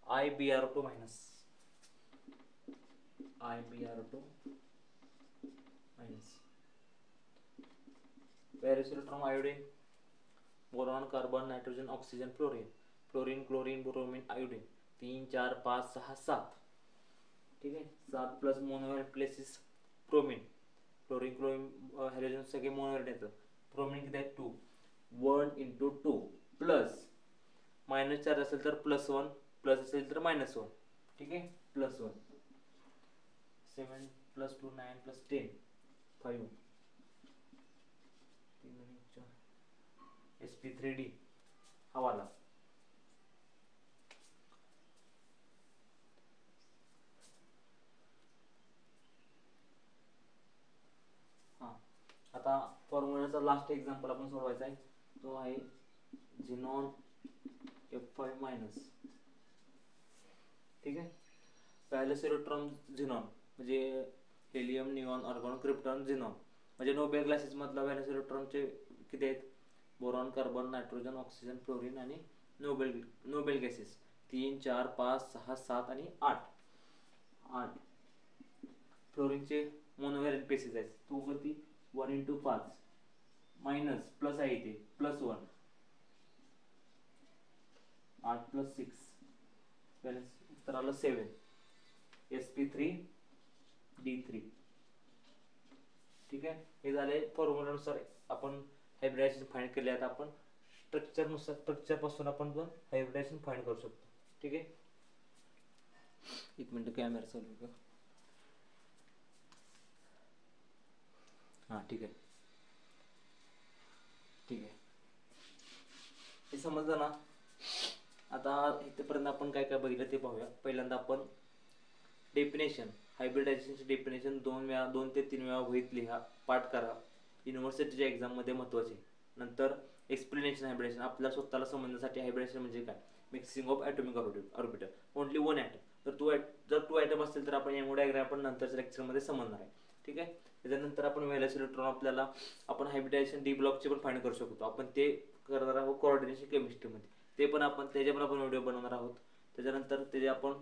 IBr2 - valence electron iodine, boron carbon nitrogen oxygen fluorine fluorine chlorine bromine iodine 3 4 5 6 7. ठीक आहे, 7 plus monovalent places bromine fluorine chlorine halogen सगळे मोनोवॅलेंट येतं. ब्रोमीन किती आहे? 2 1 × 2 प्लस मायनस चार्ज असेल तर +1 प्लस असेल तर -1. ठीक आहे, +1 7 + 2 9 + 10 5 3 आणि 4 sp3d हा वाला. हां, आता फॉर्म्युलाचा लास्ट एक्झाम्पल आपण सोडवायचा आहे. तो आहे झिनॉन F5-. ठीक आहे, व्हॅलेन्स इलेक्ट्रॉन झिनॉन म्हणजे हेलियम निऑन आर्गॉन क्रिप्टॉन झिनॉन म्हणजे नोबेल गॅसेस मधला व्हॅलेन्स इलेक्ट्रॉनचे किती आहेत? Boron carbon nitrogen oxygen fluorine आणि नोबेल गॅसेस 3 4 5 6 7 आणि 8. फ्लोरीनचे मोनोव्हॅलेंट पेसेस आहेत, तो किती 1 × 5 मायनस प्लस आहे इथे +1 8 + 6 बॅलन्स तर आलं 7 sp3d3. ठीक आहे, हे झाले फॉर्म्युलानुसार आपण हायब्रिडायझेशन फाइंड केले. आता आपण स्ट्रक्चर पासून आपण पण हायब्रिडायझेशन फाइंड करू शकतो. ठीक आहे, एक मिनिट कॅमेरा चालू का. हां ठीक आहे, हे समजलं ना. आता इथेपर्यंत आपण काय काय बघितलं ते पाहूया. पहिल्यांदा आपण डेफिनेशन, हायब्रिडायझेशनची डेफिनेशन 2 ते 3 वेळा वहीत लिहा, पाठ करा. युनिव्हर्सिटीच्या एक्झाममध्ये महत्त्वाचे. नंतर एक्सप्लेनेशन हायब्रिडेशन, आपल्या स्वतःला समजण्यासाठी हायब्रिडेशन म्हणजे काय, mixing of atomic orbital only 1 atom. जर 2 ॲटम असतील तर आपण एमओ डायग्राम आपण नंतरच्या लेक्चरमध्ये समजणार आहे. ठीक आहे, त्याच्यानंतर आपण व्हॅलेन्स इलेक्ट्रॉन आपल्याला आपण हायब्रिडायझेशन डी ब्लॉकचे पण फाइंड करू शकतो. आपण ते करणार आहोत कोऑर्डिनेशन केमिस्ट्रीमध्ये, ते पण आपण त्याचे पण आपण व्हिडिओ बनवणार आहोत. त्याच्यानंतर त्याचे आपण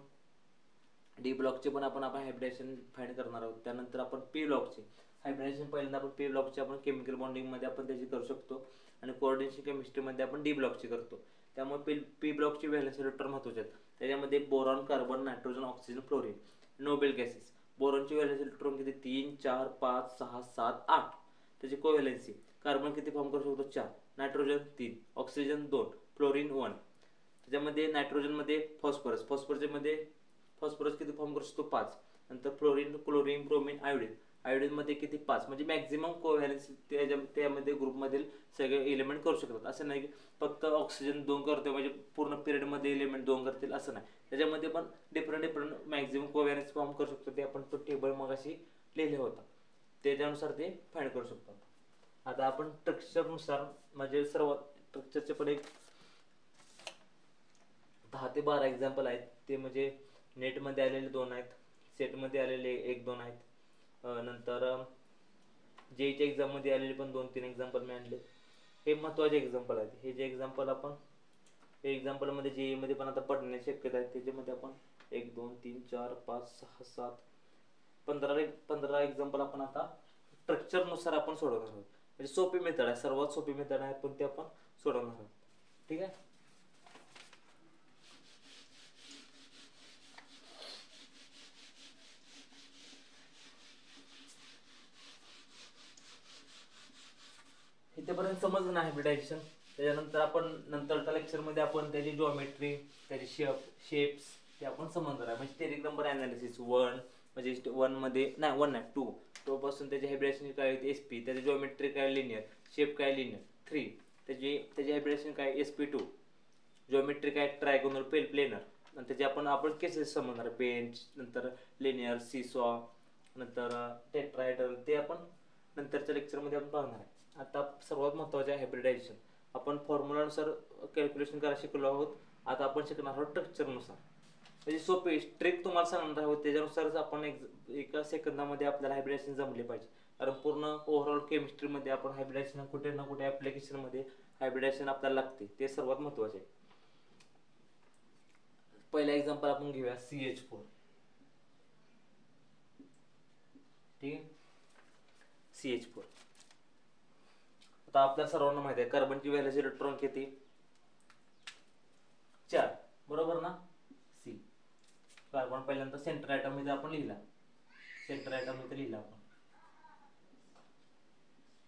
डी ब्लॉकचे पण आपण हायब्रिडायझेशन फाइंड करणार आहोत. त्यानंतर आपण पी ब्लॉकचे हायब्रिडायझेशन पहिल्यांदा आपण पी ब्लॉकचे आपण केमिकल बॉन्डिंगमध्ये आपण त्याची करू शकतो आणि कोऑर्डिनेशन केमिस्ट्रीमध्ये आपण डी ब्लॉकची करतो. त्यामुळे पी ब्लॉकचे व्हॅलेन्स इलेक्ट्रॉन महत्त्वाचे आहेत. त्याच्यामध्ये boron, carbon, nitrogen, oxygen, fluorine, noble gases. बोरॉनचे व्हॅलेन्स इलेक्ट्रॉन किती 3 4 5 6 7 8. त्याची कोव्हॅलेन्सी, कार्बन किती फॉर्म करू शकतो 4, नायट्रोजन 3, ऑक्सिजन 2, फ्लोरीन 1. त्याच्यामध्ये नायट्रोजनमध्ये फॉस्फरस किती फॉर्म करू शकतो 5. नंतर फ्लोरीन, क्लोरीन, ब्रोमीन, आयोडीनमध्ये किती 5. म्हणजे मॅक्झिमम कोव्हॅलेन्स त्यामध्ये ग्रुपमधील सगळे एलिमेंट करू शकतात. असं नाही की फक्त ऑक्सिजन 2 करतो म्हणजे पूर्ण पिरियडमध्ये एलिमेंट 2 करतील असं नाही. त्याच्यामध्ये पण डिफरंट मॅक्झिमम कोव्हॅलेन्स फॉर्म करू शकतो. ते आपण तो टेबल मगाशी लिहिले होता, त्याच्यानुसार ते फाइंड करू शकतो. आता आपण स्ट्रक्चरनुसार म्हणजे सर्व स्ट्रक्चरचे पण एक 10 ते 12 एक्झाम्पल आहेत. ते म्हणजे नेटमध्ये आलेले 2 आहेत, सेटमध्ये आलेले 1-2 आहेत. नंतर जेईच्या एक्झाममध्ये आलेले पण 2-3 एक्झाम्पल मी आणले. हे महत्त्वाचे एक्झाम्पल आहेत. हे जे एक्झाम्पल आपण हे एक्झाम्पलमध्ये जेईमध्ये पण आता पडण्याची शक्यता आहे. त्याच्यामध्ये आपण 1 2 3 4 5 6 7 15 एक्झाम्पल आपण आता स्ट्रक्चरनुसार आपण सोडवणार आहोत. म्हणजे सोपी मेथड आहे, सर्वात सोपी मेथड आहे, पण ते आपण सोडवणार आहोत. ठीक आहे, इथेपर्यंत समजलं ना हायब्रिडायझेशन. त्याच्यानंतर आपण नंतरच्या लेक्चरमध्ये आपण त्याची जॉमेट्री, त्याचे शेप्स ते आपण समजणार आहे. म्हणजे स्टेरिक नंबर ॲनालिसिस 1 म्हणजे 1 नाही 2 पासून त्याची हायब्रिडेशन काय होते SP, त्याची जॉमेट्री काय लिनियर, शेप काय लिनियर. 3 त्याची हायब्रिडेशन काय SP2, जॉमेट्री काय ट्रायगोनल प्लेनर. आणि त्याचे आपण केसेस समजणार, बेंच, नंतर लिनियर, सीसॉ, नंतर टेट्राहेड्रल, ते आपण नंतरच्या लेक्चरमध्ये आपण पाहणार आहे. आता सर्वात महत्त्वाचे आहे हायब्रिडायझेशन. आपण फॉर्म्युलानुसार कॅल्क्युलेशन करायला शिकलो आहोत. आता आपण शिकणार आहोत स्ट्रक्चरनुसार. म्हणजे सोपे ट्रिक तुम्हाला सांगणार आहोत, त्याच्यानुसारच आपण एका सेकंदामध्ये आपल्याला हायब्रिडायझेशन जमले पाहिजे. कारण पूर्ण ओव्हरऑल केमिस्ट्रीमध्ये आपण हायब्रिडायझेशन कुठे ना कुठे ॲप्लिकेशनमध्ये हायब्रिडायझेशन आपल्याला लागते, ते सर्वात महत्त्वाचे आहे. पहिला एक्झाम्पल आपण घेऊया CH4. ठीक आहे, CH4. आता आपल्या सर्वांना माहिती आहे कार्बनची व्हॅलेन्स इलेक्ट्रॉन किती 4, बरोबर ना. C कार्बन पहिल्यांदा सेंटर आयटम मध्ये आपण लिहिला, आपण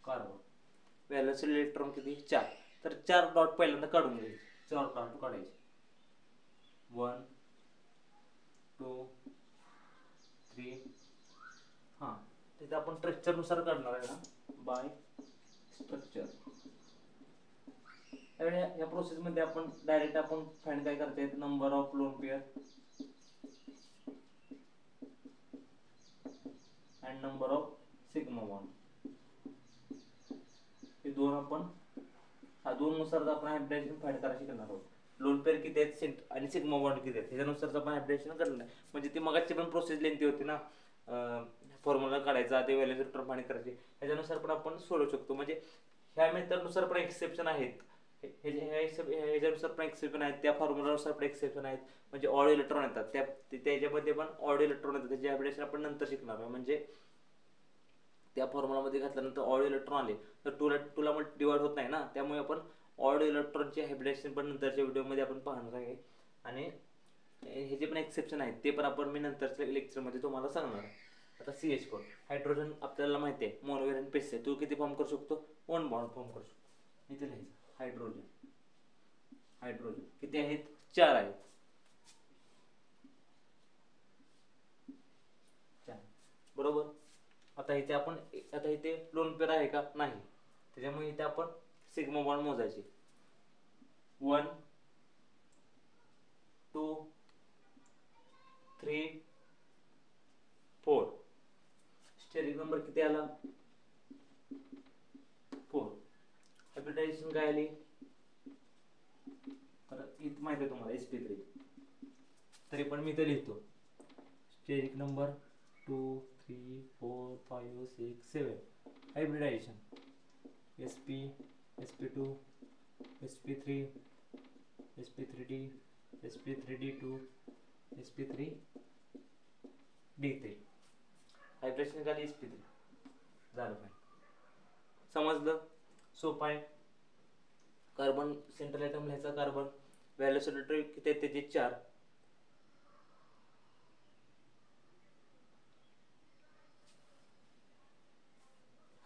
कार्बन व्हॅलेन्स इलेक्ट्रॉन किती 4. तर 4 डॉट पहिल्यांदा काढून घ्यायचे, 4 डॉट काढायचे. 1 2 3. हां, तिथे आपण स्ट्रक्चरनुसार काढणार आहे ना, बाय स्ट्रक्चर. या प्रोसेसमध्ये आपण डायरेक्ट आपण फाइंड काय करता येत, number of lone pair and number of sigma bond. हे दोन आपण दोन नुसार आपण हायब्रिडायझेशन फाइंड करायला शिकणार आहोत. लोन पेअर किती आहेत आणि सिग्मा बॉन्ड किती आहेत ह्याच्यानुसार आपण हायब्रिडायझेशन करणार आहे. म्हणजे ती मगाची पण प्रोसेस लेंथी होती ना, फॉर्म्युला काढायचा, ते व्हॅल्यू इलेक्ट्रॉन फाइंड करायचे, ह्याच्यानुसार पण आपण सोडवू शकतो. म्हणजे ह्या मेथडनुसार पण एक्सेप्शन आहेत. ह्याच्यानुसार पण एक्सेप्शन आहेत, त्या फॉर्म्युलानुसार पण एक्सेप्शन आहेत. म्हणजे ऑड इलेक्ट्रॉन येतात त्याच्यामध्ये पण ऑड इलेक्ट्रॉन येतात, त्याची ॲप्लिकेशन आपण नंतर शिकणार आहे. म्हणजे त्या फॉर्म्युलामध्ये घातल्यानंतर ऑड इलेक्ट्रॉन आले तर टूला मग डिवाइड होत नाही ना, त्यामुळे आपण ऑड इलेक्ट्रॉनचे हायब्रिडेशन पण नंतरच्या व्हिडिओमध्ये आपण पाहणार आहे. आणि हे जे पण एक्सेप्शन आहेत ते पण आपण मी नंतरच्या लेक्चरमध्ये तुम्हाला सांगणार आहे. आता CH4 हायड्रोजन आपल्याला माहिती आहे मोनोव्हॅलेंट बेस आहे, तो किती फॉर्म करू शकतो, 1 बॉन्ड फॉर्म करू शकतो. इथे लिहायचं हायड्रोजन किती आहेत, 4 आहेत. 4 बरोबर. आता इथे लोन पेअर आहे का, नाही, त्याच्यामुळे इथे आपण सिग्मा बॉन्ड मोजायचे. 1 2 3 4. स्टेरिक नंबर किती आला, 4. हायब्रिडायझेशन काय आली, तर इथे माहिती आहे तुम्हाला sp3, तरी पण मी इथे लिहितो steric number 2 3 4 5 6 7. Hybridisation sp sp2 sp3 sp3d sp3d2 sp3d3. Hybridisation झाली sp3 झालं काय, समजलं, सोपं आहे. कार्बन सेंट्रल आयटम लिहायचा, कार्बन व्हॅलोसिटी किती आहे त्याचे 4.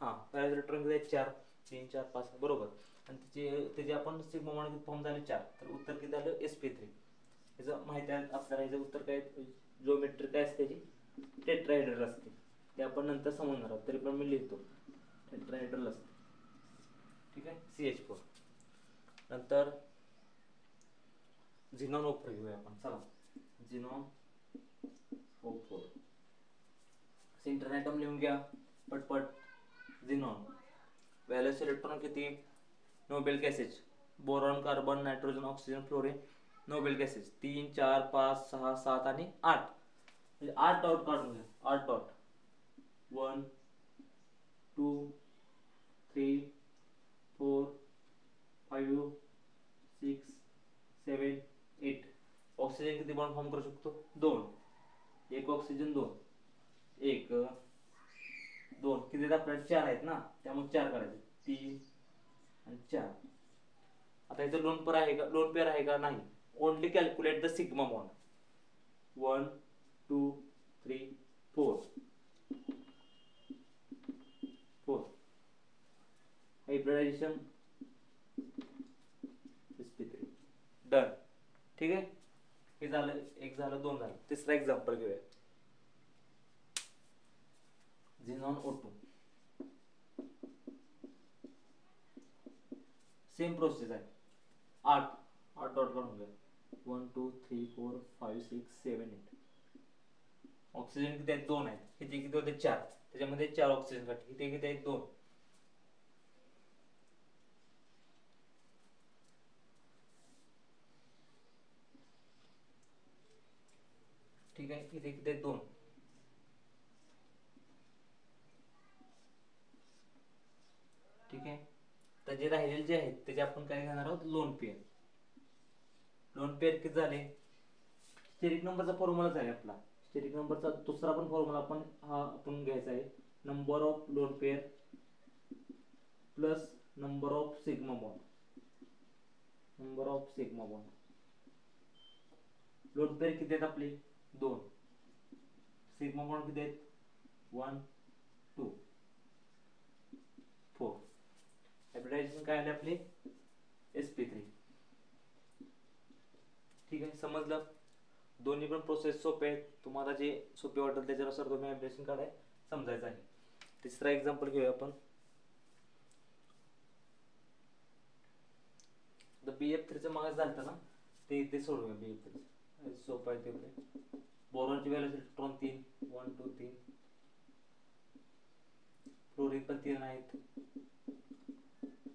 हां व्हॅलोसिटी किती आहे 4, 3 4 5 बरोबर. आणि त्याचे आपण सिग्मा बॉन्ड फॉर्म झाले 4, तर उत्तर किती झालं sp3. याचं माहिती आहे आपल्याला, याचं उत्तर काय, जिओमेट्री काय असते त्याची, टेट्राहेड्रल असते, ते आपण नंतर समजणार आहोत, तरी पण मी लिहितो टेट्राहेड्रल असते. ठीक आहे. CH4 नंतर झिनॉन O4 घेऊया आपण. चला झिनॉन O4 सेंट्रल आयटम लिहून घ्या पटपट. झिनॉन व्हॅलेन्स इलेक्ट्रॉन किती, noble gases boron carbon nitrogen oxygen fluorine noble gases 3 4 5 6 7 आणि 8. म्हणजे 8 डॉट काढून घ्या, 8 डॉट. 1 2 3 4 5 6 7 8. ऑक्सिजन किती बॉन्ड फॉर्म करू शकतो, 2. एक ऑक्सिजन 2, 1 2 किती आहेत आपल्याला, 4 आहेत ना, त्यामुळे 4 करायचे, 3 आणि 4. आता इथे लोन पेअर आहे का, नाही. Only calculate the sigma bond. 1 2 3 4 4. Hybridisation sp3 done. ठीक आहे, हे झालं, एक झालं, 2 झालं. तिसरा एक्झाम्पल घेऊया, झिनॉन O2. सेम प्रोसेस आहे, 8 डॉट करून घ्या. 1 2 3 4 5 6 7 8. ऑक्सिजन किती आहेत, 2 आहेत. किती होते, 4. त्याच्यामध्ये 4 ऑक्सिजन काढले, इथे किती आहेत, 2. ठीक आहे, इथे किती आहेत, 2. ठीक आहे. तर जे राहिलेले जे आहेत त्याचे आपण काय घेणार आहोत, लोन पेअर. लोन पेअर किती झाले, स्टेरिक नंबरचा फॉर्म्युला झाला आपला. स्टेरिक नंबरचा दुसरा पण फॉर्म्युला आपण घ्यायचा आहे, number of lone pair plus number of sigma bond. Lone pair किती आहेत आपले, 2. सिग्मा बॉन्ड किती आहेत, 1 2 4. हायब्रिडायझेशन काय आले आपले, sp3. ठीक आहे, समजलं. दोन्ही पण प्रोसेस सोपे आहेत, तुम्हाला जे सोपे वाटेल त्याच्यानुसार तुम्ही हायब्रिडेशन काढाय समजायचं आहे. तिसरा एक्झाम्पल घेऊया आपण. BF3 मग झालं ना, ते सोडूया. BF3 सोपं आहे तेवढे. बोरॉनची व्हॅल्यू इलेक्ट्रॉन 3 1 2 3. फ्लोरीन पण 3 आहेत.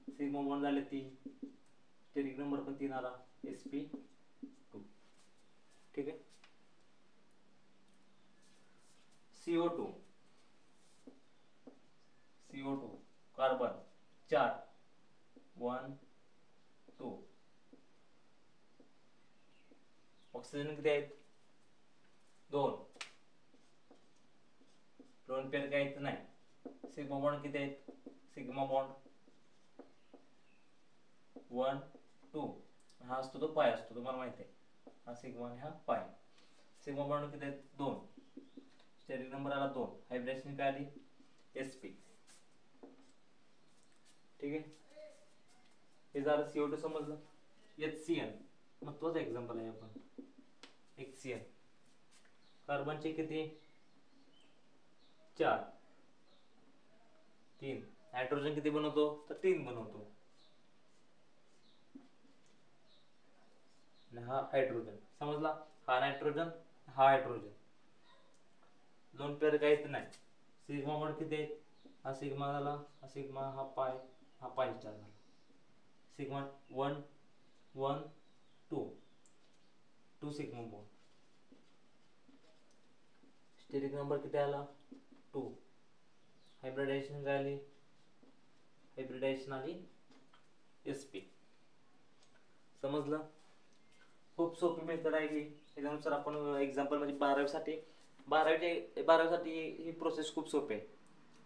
सिग्मा बॉन्ड झाले 3. स्टेरिक नंबर पण 3 आला, sp2. ठीक आहे. CO2 कार्बन 4 1 ऑक्सिजन किती आहेत 2, लोन पेअर काय येत नाही. सिग्मा बॉन्ड किती आहेत, सिग्मा बॉन्ड 1 2, हा असतो तो पाय असतो तुम्हाला माहिती आहे, हा सिग्मा आणि हा पाय. सिग्मा बॉन्ड किती आहेत 2, स्टेरिक नंबर आला 2, हायब्रिडेशन काय आली sp. ठीक आहे, हे झालं CO2 समजलं. HCl महत्वाचं एक्झाम्पल आहे आपण. HCl कार्बनचे किती 4, 3, नायट्रोजन किती बनवतो तर 3 बनवतो. हा हायड्रोजन समजला, हा नायट्रोजन हा हायड्रोजन. लोन पेअर काय येत नाही. सिग्मा बॉन्ड किती आहेत, हा सिग्मा झाला, हा सिग्मा, हा पाय स्टार झाला. Sigma 1 1 2 2 sigma bond. Steric number किती आला 2. हायब्रिडायझेशन काय आली, हायब्रिडायझेशन आली sp. समजलं. खूप सोपी मेथड आहे ही. त्याच्यानुसार आपण एक्झाम्पल म्हणजे 12वीसाठी ही प्रोसेस खूप सोपी आहे.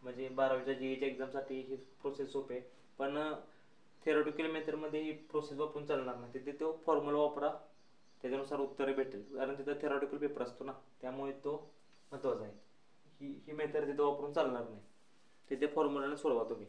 म्हणजे 12वीच्या GEच्या एक्झामसाठी ही प्रोसेस सोपी आहे. पण थेरोटिकल मेथडमध्ये ही प्रोसेस वापरून चालणार नाही. तिथे तो फॉर्म्युला वापरा, त्याच्यानुसार उत्तरे भेटेल. कारण तिथं थेरोटिकल पेपर असतो ना, त्यामुळे तो महत्त्वाचा आहे. ही मेथड तिथं वापरून चालणार नाही, तिथे फॉर्म्युलाने सोडवा तुम्ही.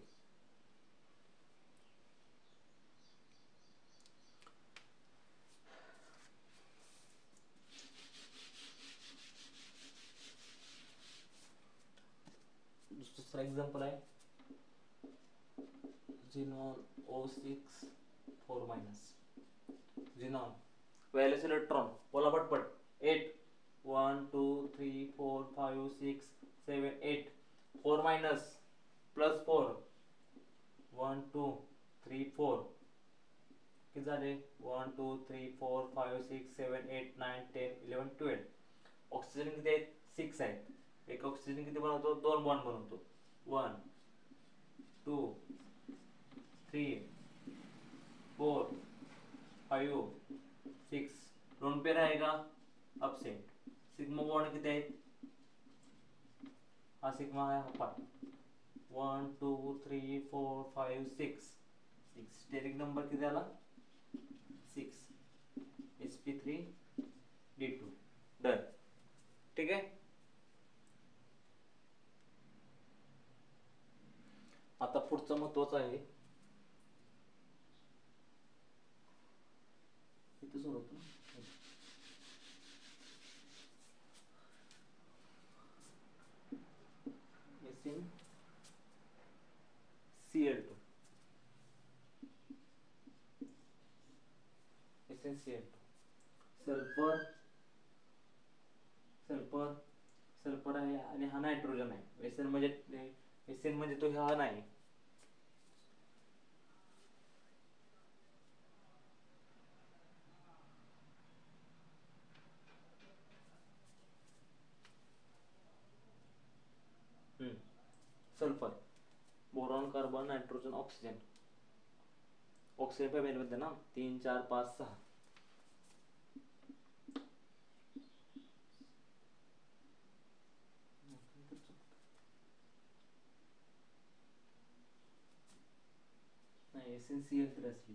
दुसरा एक्झाम्पल आहे झिनॉन O6 4-. झिनॉन व्हॅलेन्स इलेक्ट्रॉन बोला पटपट 8 1 2 3 4 5 6 7 8 4- प्लस 4 1 2 3 4 किती झाले 1 2 3 4 5 6 7 8 9 10 11 12. ऑक्सिजन किती आहेत 6 आहेत. एक ऑक्सिजन किती बनवतो 2 बॉन्ड बनवतो 1 2 3 4 5 6. लोन पेअर आहे का अब्सेंट. सिग्मा बॉन्ड किती आहेत, हा सिग्मा आहे, हा पाय 1 2 3 4 5 6. स्टेरिक नंबर किती आला 6, sp3d2. डन. ठीक आहे. आता पुढचं महत्वाचं आहे, इथे सोडवतो SnCl2. सल्फर सल्फर सल्फर आहे आणि हा नायट्रोजन आहे. Sn म्हणजे तो हा नाही. Sulphur boron carbon nitrogen oxygen. Oxygen family मध्ये ना 3 4 5 6. SnCl3 असली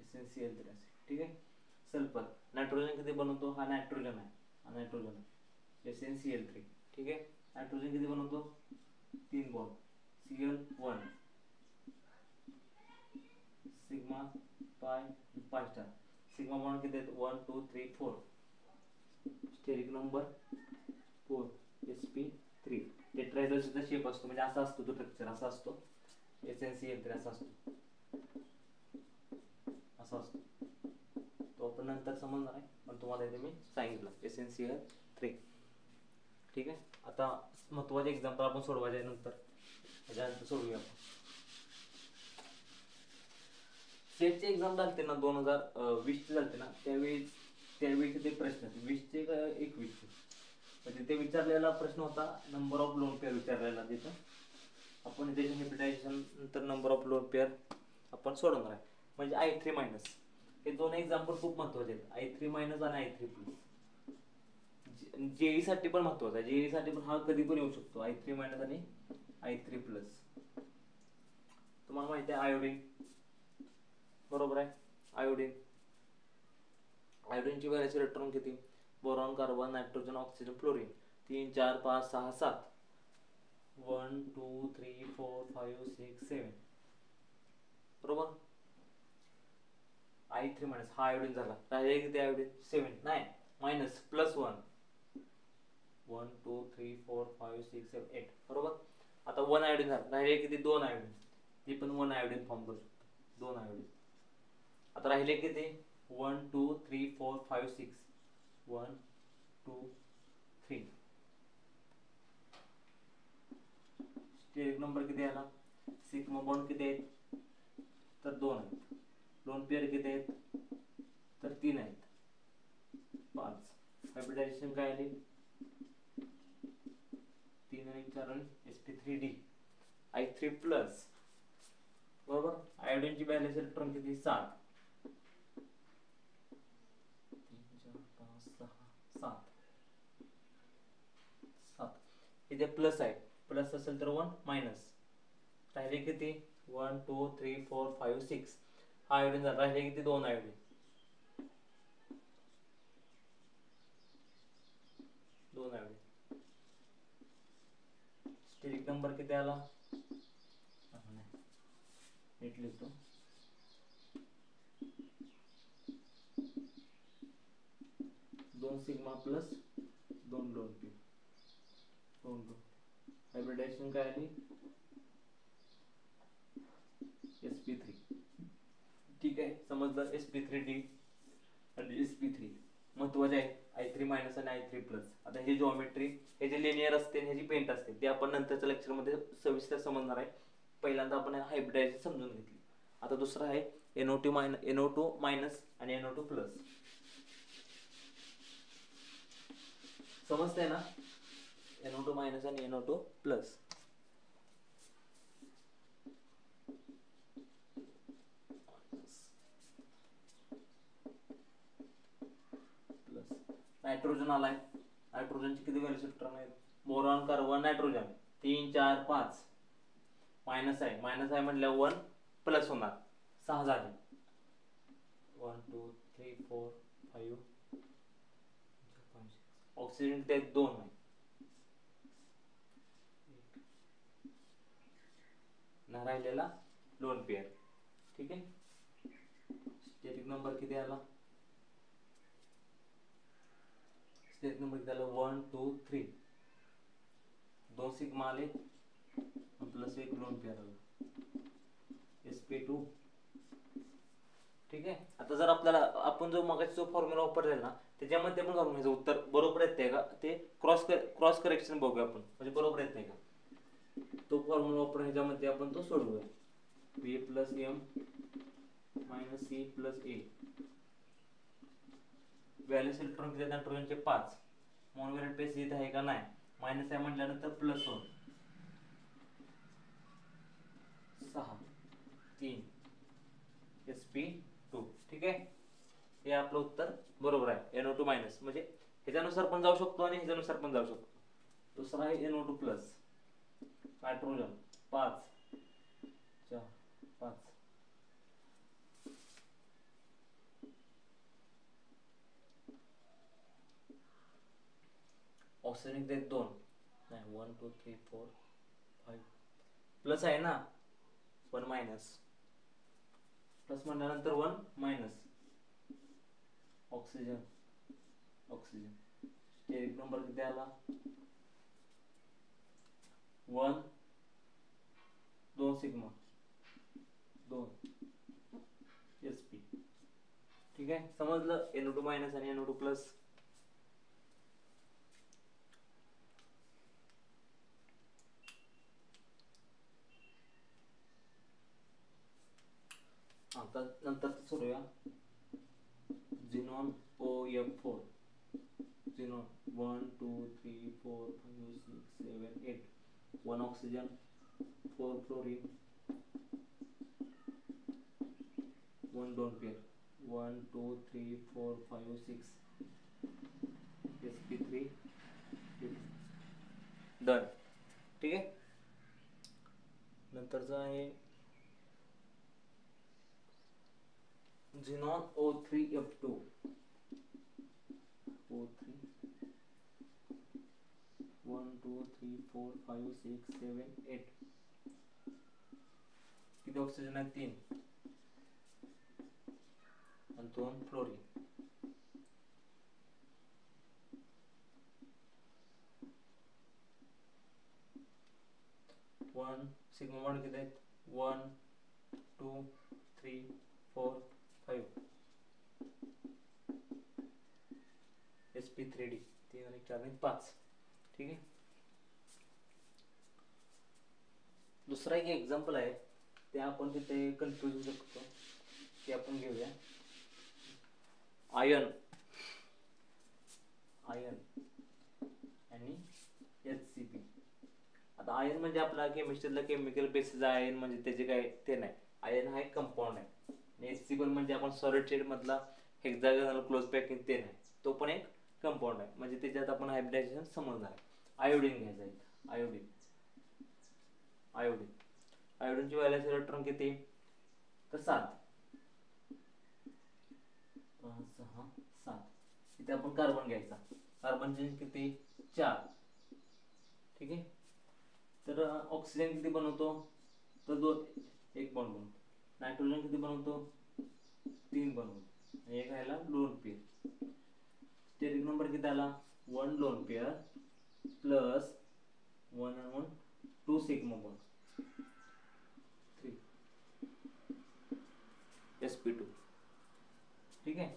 SnCl3 असली. ठीक आहे. सल्फर नायट्रोजन किती बनवतो, हा नायट्रोजन आहे, हा नायट्रोजन आहे SnCl3. ठीक आहे. नायट्रोजन किती बनवतो 3 बॉन्ड Cl1 सिग्मा पाय स्टार. सिग्मा बॉन्ड किती आहेत 1 2 3 4. Steric number 4 sp3. टेट्राहेड्रलचा शेप असतो, म्हणजे असा असतो तो स्ट्रक्चर, असा असतो SnCl3, असा असतो, असा असतो तो आपण नंतर समजणार आहे, पण तुम्हाला इथे मी सांगितलं SnCl3. ठीक आहे. आता महत्वाचे एक्झाम्पल आपण सोडवायचे नंतर, त्याच्यानंतर सोडूया आपण. सेटचे एक्झाम झालते ना 2020 झालते ना, त्यावेळीचे ते प्रश्न 20चे का 21चे, म्हणजे ते विचारलेला प्रश्न होता नंबर ऑफ लोन पेअर विचारलेला. तिथं आपण त्याच्या हायब्रिडायझेशन नंतर नंबर ऑफ लोन पेअर आपण सोडवणार आहे. म्हणजे I3- हे दोन एक्झाम्पल खूप महत्वाचे आहेत, I3 मायनस आणि I3 प्लस. जेई साठी पण महत्वाचा आहे, जेई साठी पण हा कधी पण येऊ शकतो, I3 मायनस आणि I3 प्लस. तुम्हाला माहिती आहे आयोडीन, बरोबर आहे. आयोडीन, आयोडीनची व्हॅलेन्सी इलेक्ट्रॉन किती? Boron, carbon, nitrogen, oxygen, fluorine. 3 4 5 6 7. 1 2 3 4 5 6 7. बरोबर. I3 मायनस हा आयोडीन झाला, राहिले किती आयोडीन? 7. नाही, मायनस प्लस 1. 1 2 3 4 5 6 7 8. बरोबर. आता 1 आयोडीन झाला, राहिले किती? 2 आयोडीन. ती पण 1 आयोडीन फॉर्म करू शकतो, 2 आयोडीन. आता राहिले किती? 1 2 3 4 5 6. 1 2 3. स्टेरिक नंबर किती आला? सिग्मा बॉन्ड किती आहेत? तर 2 आहेत. लोन पेअर किती आहेत? तर 3 आहेत. 5. हायब्रिडायझेशन काय आली? 3 आणि 4 sp3d. I3 plus. बरोबर. आयोडीनची बॅलन्स इलेक्ट्रॉन किती? 7. 3 4 5 6 7. इथे प्लस आहे, प्लस असेल तर 1 मायनस. राहिले किती? 1 2 3 4 5 6. हा आयोडीन झाला, राहिले किती? 2 आयोडीन. 2 आयोडीन. स्टेरिक नंबर किती आला? नीट लिहितो. 2 sigma plus 2 loan P. 2 hybridisation काय आली? sp3. ठीक आहे, समजलं. sp3d आणि sp3 महत्वाचे आहे. I3 मायनस आणि I3 प्लस. आता हे जॉमेट्री, हे जे लिनियर असते, हे जी पेंट असते, ते आपण नंतरच्या लेक्चर मध्ये सविस्तर समजणार आहे. पहिल्यांदा आपण हायब्रिडायझेशन समजून घेतली. आता दुसरा आहे NO2 मायनस आणि NO2 प्लस. समजतंय ना? NO2 मायनस आणि NO2 प्लस. नायट्रोजन आलाय, नायट्रोजनची किती व्हॅल्यू इलेक्ट्रॉन आहेत? Boron, carbon, nitrogen. 3 4 5. मायनस आहे, मायनस आहे म्हटल्यावर 1 प्लस होणार, 6 झाले. 1 2 3 4 5. ऑक्सिजन ते 2 आहे. ना राहिलेला लोन पेअर. ठीक आहे. स्टेरिक नंबर किती आला? स्टेरिक नंबर किती आला? 1 2 3. 2 सिग्मा आले प्लस 1 लोन पेअर आला, sp2. ठीक आहे. आता जर आपल्याला आपण जो मगाचा जो फॉर्म्युला वापरलेला ना, त्याच्यामध्ये पण घालून घ्यायचं उत्तर बरोबर येते का ते क्रॉस करेक्शन बघूया आपण, म्हणजे बरोबर येते का तो फॉर्म्युला वापरून ह्याच्यामध्ये आपण तो सोडवूया. b plus m minus c plus a. Valence electron किती? नायट्रोजनचे 5. मोनोव्हॅलेंट पेस येत आहे का? नाही. मायनस आहे म्हटल्यानंतर प्लस 1. 6 3 sp2. ठीक आहे. हे आपलं उत्तर बरोबर आहे. NO2 मायनस म्हणजे ह्याच्यानुसार पण जाऊ शकतो आणि ह्याच्यानुसार पण जाऊ शकतो. दुसरा आहे NO2 प्लस. नायट्रोजन 5 4 5. ऑक्सिजन ते 2 नाही. 1 2 3 4 5. प्लस आहे ना, 1 मायनस. प्लस म्हणल्यानंतर 1 मायनस. ऑक्सिजन स्टेरिक नंबर किती आला? 1 2 सिग्मा 2 sp. ठीक आहे, समजलं. NO2 मायनस आणि NO2 प्लस. आता नंतर सोडूया. झिनॉन OF4. झिनॉन 1 2 3 4 5 6 7 8. 1 oxygen 4 fluorine 1 lone pair 1 2 3 4 5 6 sp3 done. ठीक आहे. नंतरचं आहे झेनॉन O3F2 O3 1 2 3 4 5 6 7 8 किती ऑक्सिजन आहे 3 आणि 2 फ्लोरीन. 1 सिग्मा बॉन्ड किती आहेत 1 2 3 4 5 sp3d 3 आणि 4 आणि 5. ठीक आहे. दुसरा एक एक्झाम्पल आहे ते आपण तिथे कन्फ्यूज होऊ शकतो ते आपण घेऊया. आयन आणि HCP. आता आयन म्हणजे आपला केमिस्ट्रीला केमिकल बेसिस आयन म्हणजे त्याचे काय ते नाही. आयन हा एक कंपाऊंड आहे आणि HCP म्हणजे आपण सॉलिड स्टेट मधला हेक्सागोनल क्लोज पॅकिंग ते नाही, तो पण एक कंपाऊंड आहे. म्हणजे त्याच्यात आपण हायब्रिडायझेशन समजणार आहे. आयोडीन घ्यायचं आहे. आयोडीनची व्हॅलेन्स इलेक्ट्रॉन किती तर 7 5 6 7. इथे आपण कार्बन घ्यायचा. कार्बनचे किती 4. ठीक आहे. तर ऑक्सिजन किती बनवतो तर 2 एक बॉन्ड बनवतो. नायट्रोजन किती बनवतो 3 बनवतो आणि एक राहिला लोन पेअर. स्टेरिक नंबर किती आला 1 lone pair plus 1 and 1 2 sigma bond 3 sp2. ठीक आहे.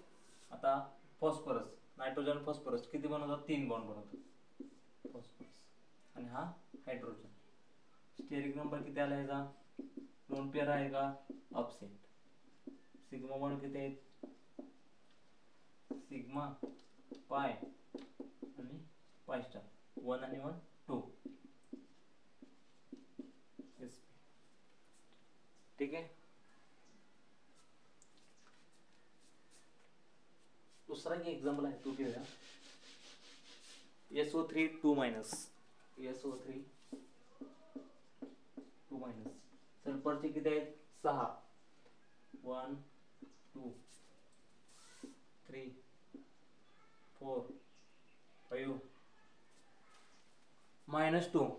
आता फॉस्फरस नायट्रोजन फॉस्फरस किती बनवतात 3 बॉन्ड बनवतात फॉस्फरस आणि हा हायड्रोजन. स्टेरिक नंबर किती आला ह्याचा लोन पेअर आहे का अपसेंट. सिग्मा बॉन्ड किती आहेत सिग्मा पाय आणि पाय स्टार 1 आणि 1 2 sp. ठीक आहे. दुसरा एक एक्झाम्पल आहे तो घेऊया. SO3 2 SO3 2 सल्फरचे किती आहेत 6 1 2 3 4 5 -2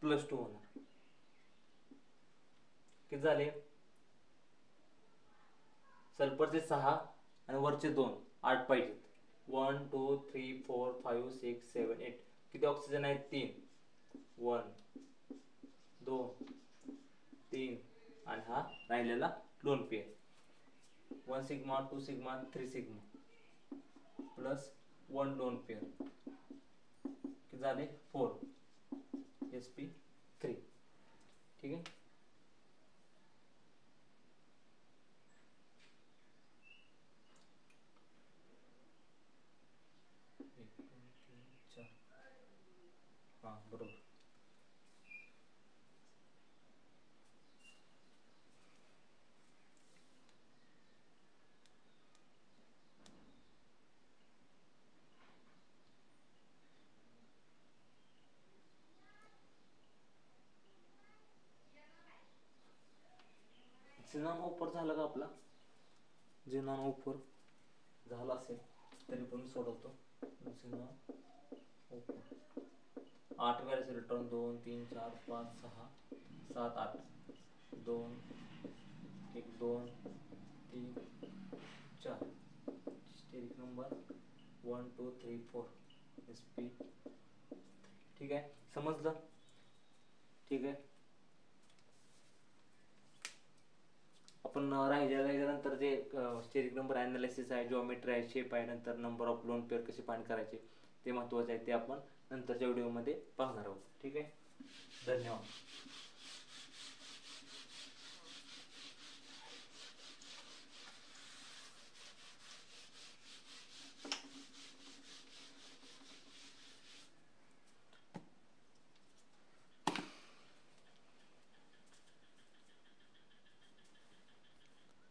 +2 होणार. किती झाले सल्फरचे 6 आणि वरचे 2 8 पाहिजेत. 1 2 3 4 5 6 7 8. किती ऑक्सिजन आहेत 3 1 2 3 आणि हा राहिलेला lone pair 1 sigma 2 sigma 3 sigma plus 1 lone pair किती झाले 4 sp3. ठीक आहे. हां बरोबर. झेनॉन O4 झाला का आपला झेनॉन O4 झाला असेल तरी पण मी सोडवतो. Xenon O4 8 valence electron 2 3 4 5 6 7 8 2 1 2 3 4. Steric number 1 2 3 4 sp. ठीक आहे समजलं. ठीक आहे. आपण राहिल्यानंतर जे स्टेरिक नंबर ॲनालिसिस आहे जॉमेट्री आहे शेप आहे नंतर नंबर ऑफ लोन पेअर कसे फाइंड करायचे ते महत्त्वाचे आहे ते आपण नंतरच्या व्हिडिओमध्ये पाहणार आहोत. ठीक आहे. धन्यवाद.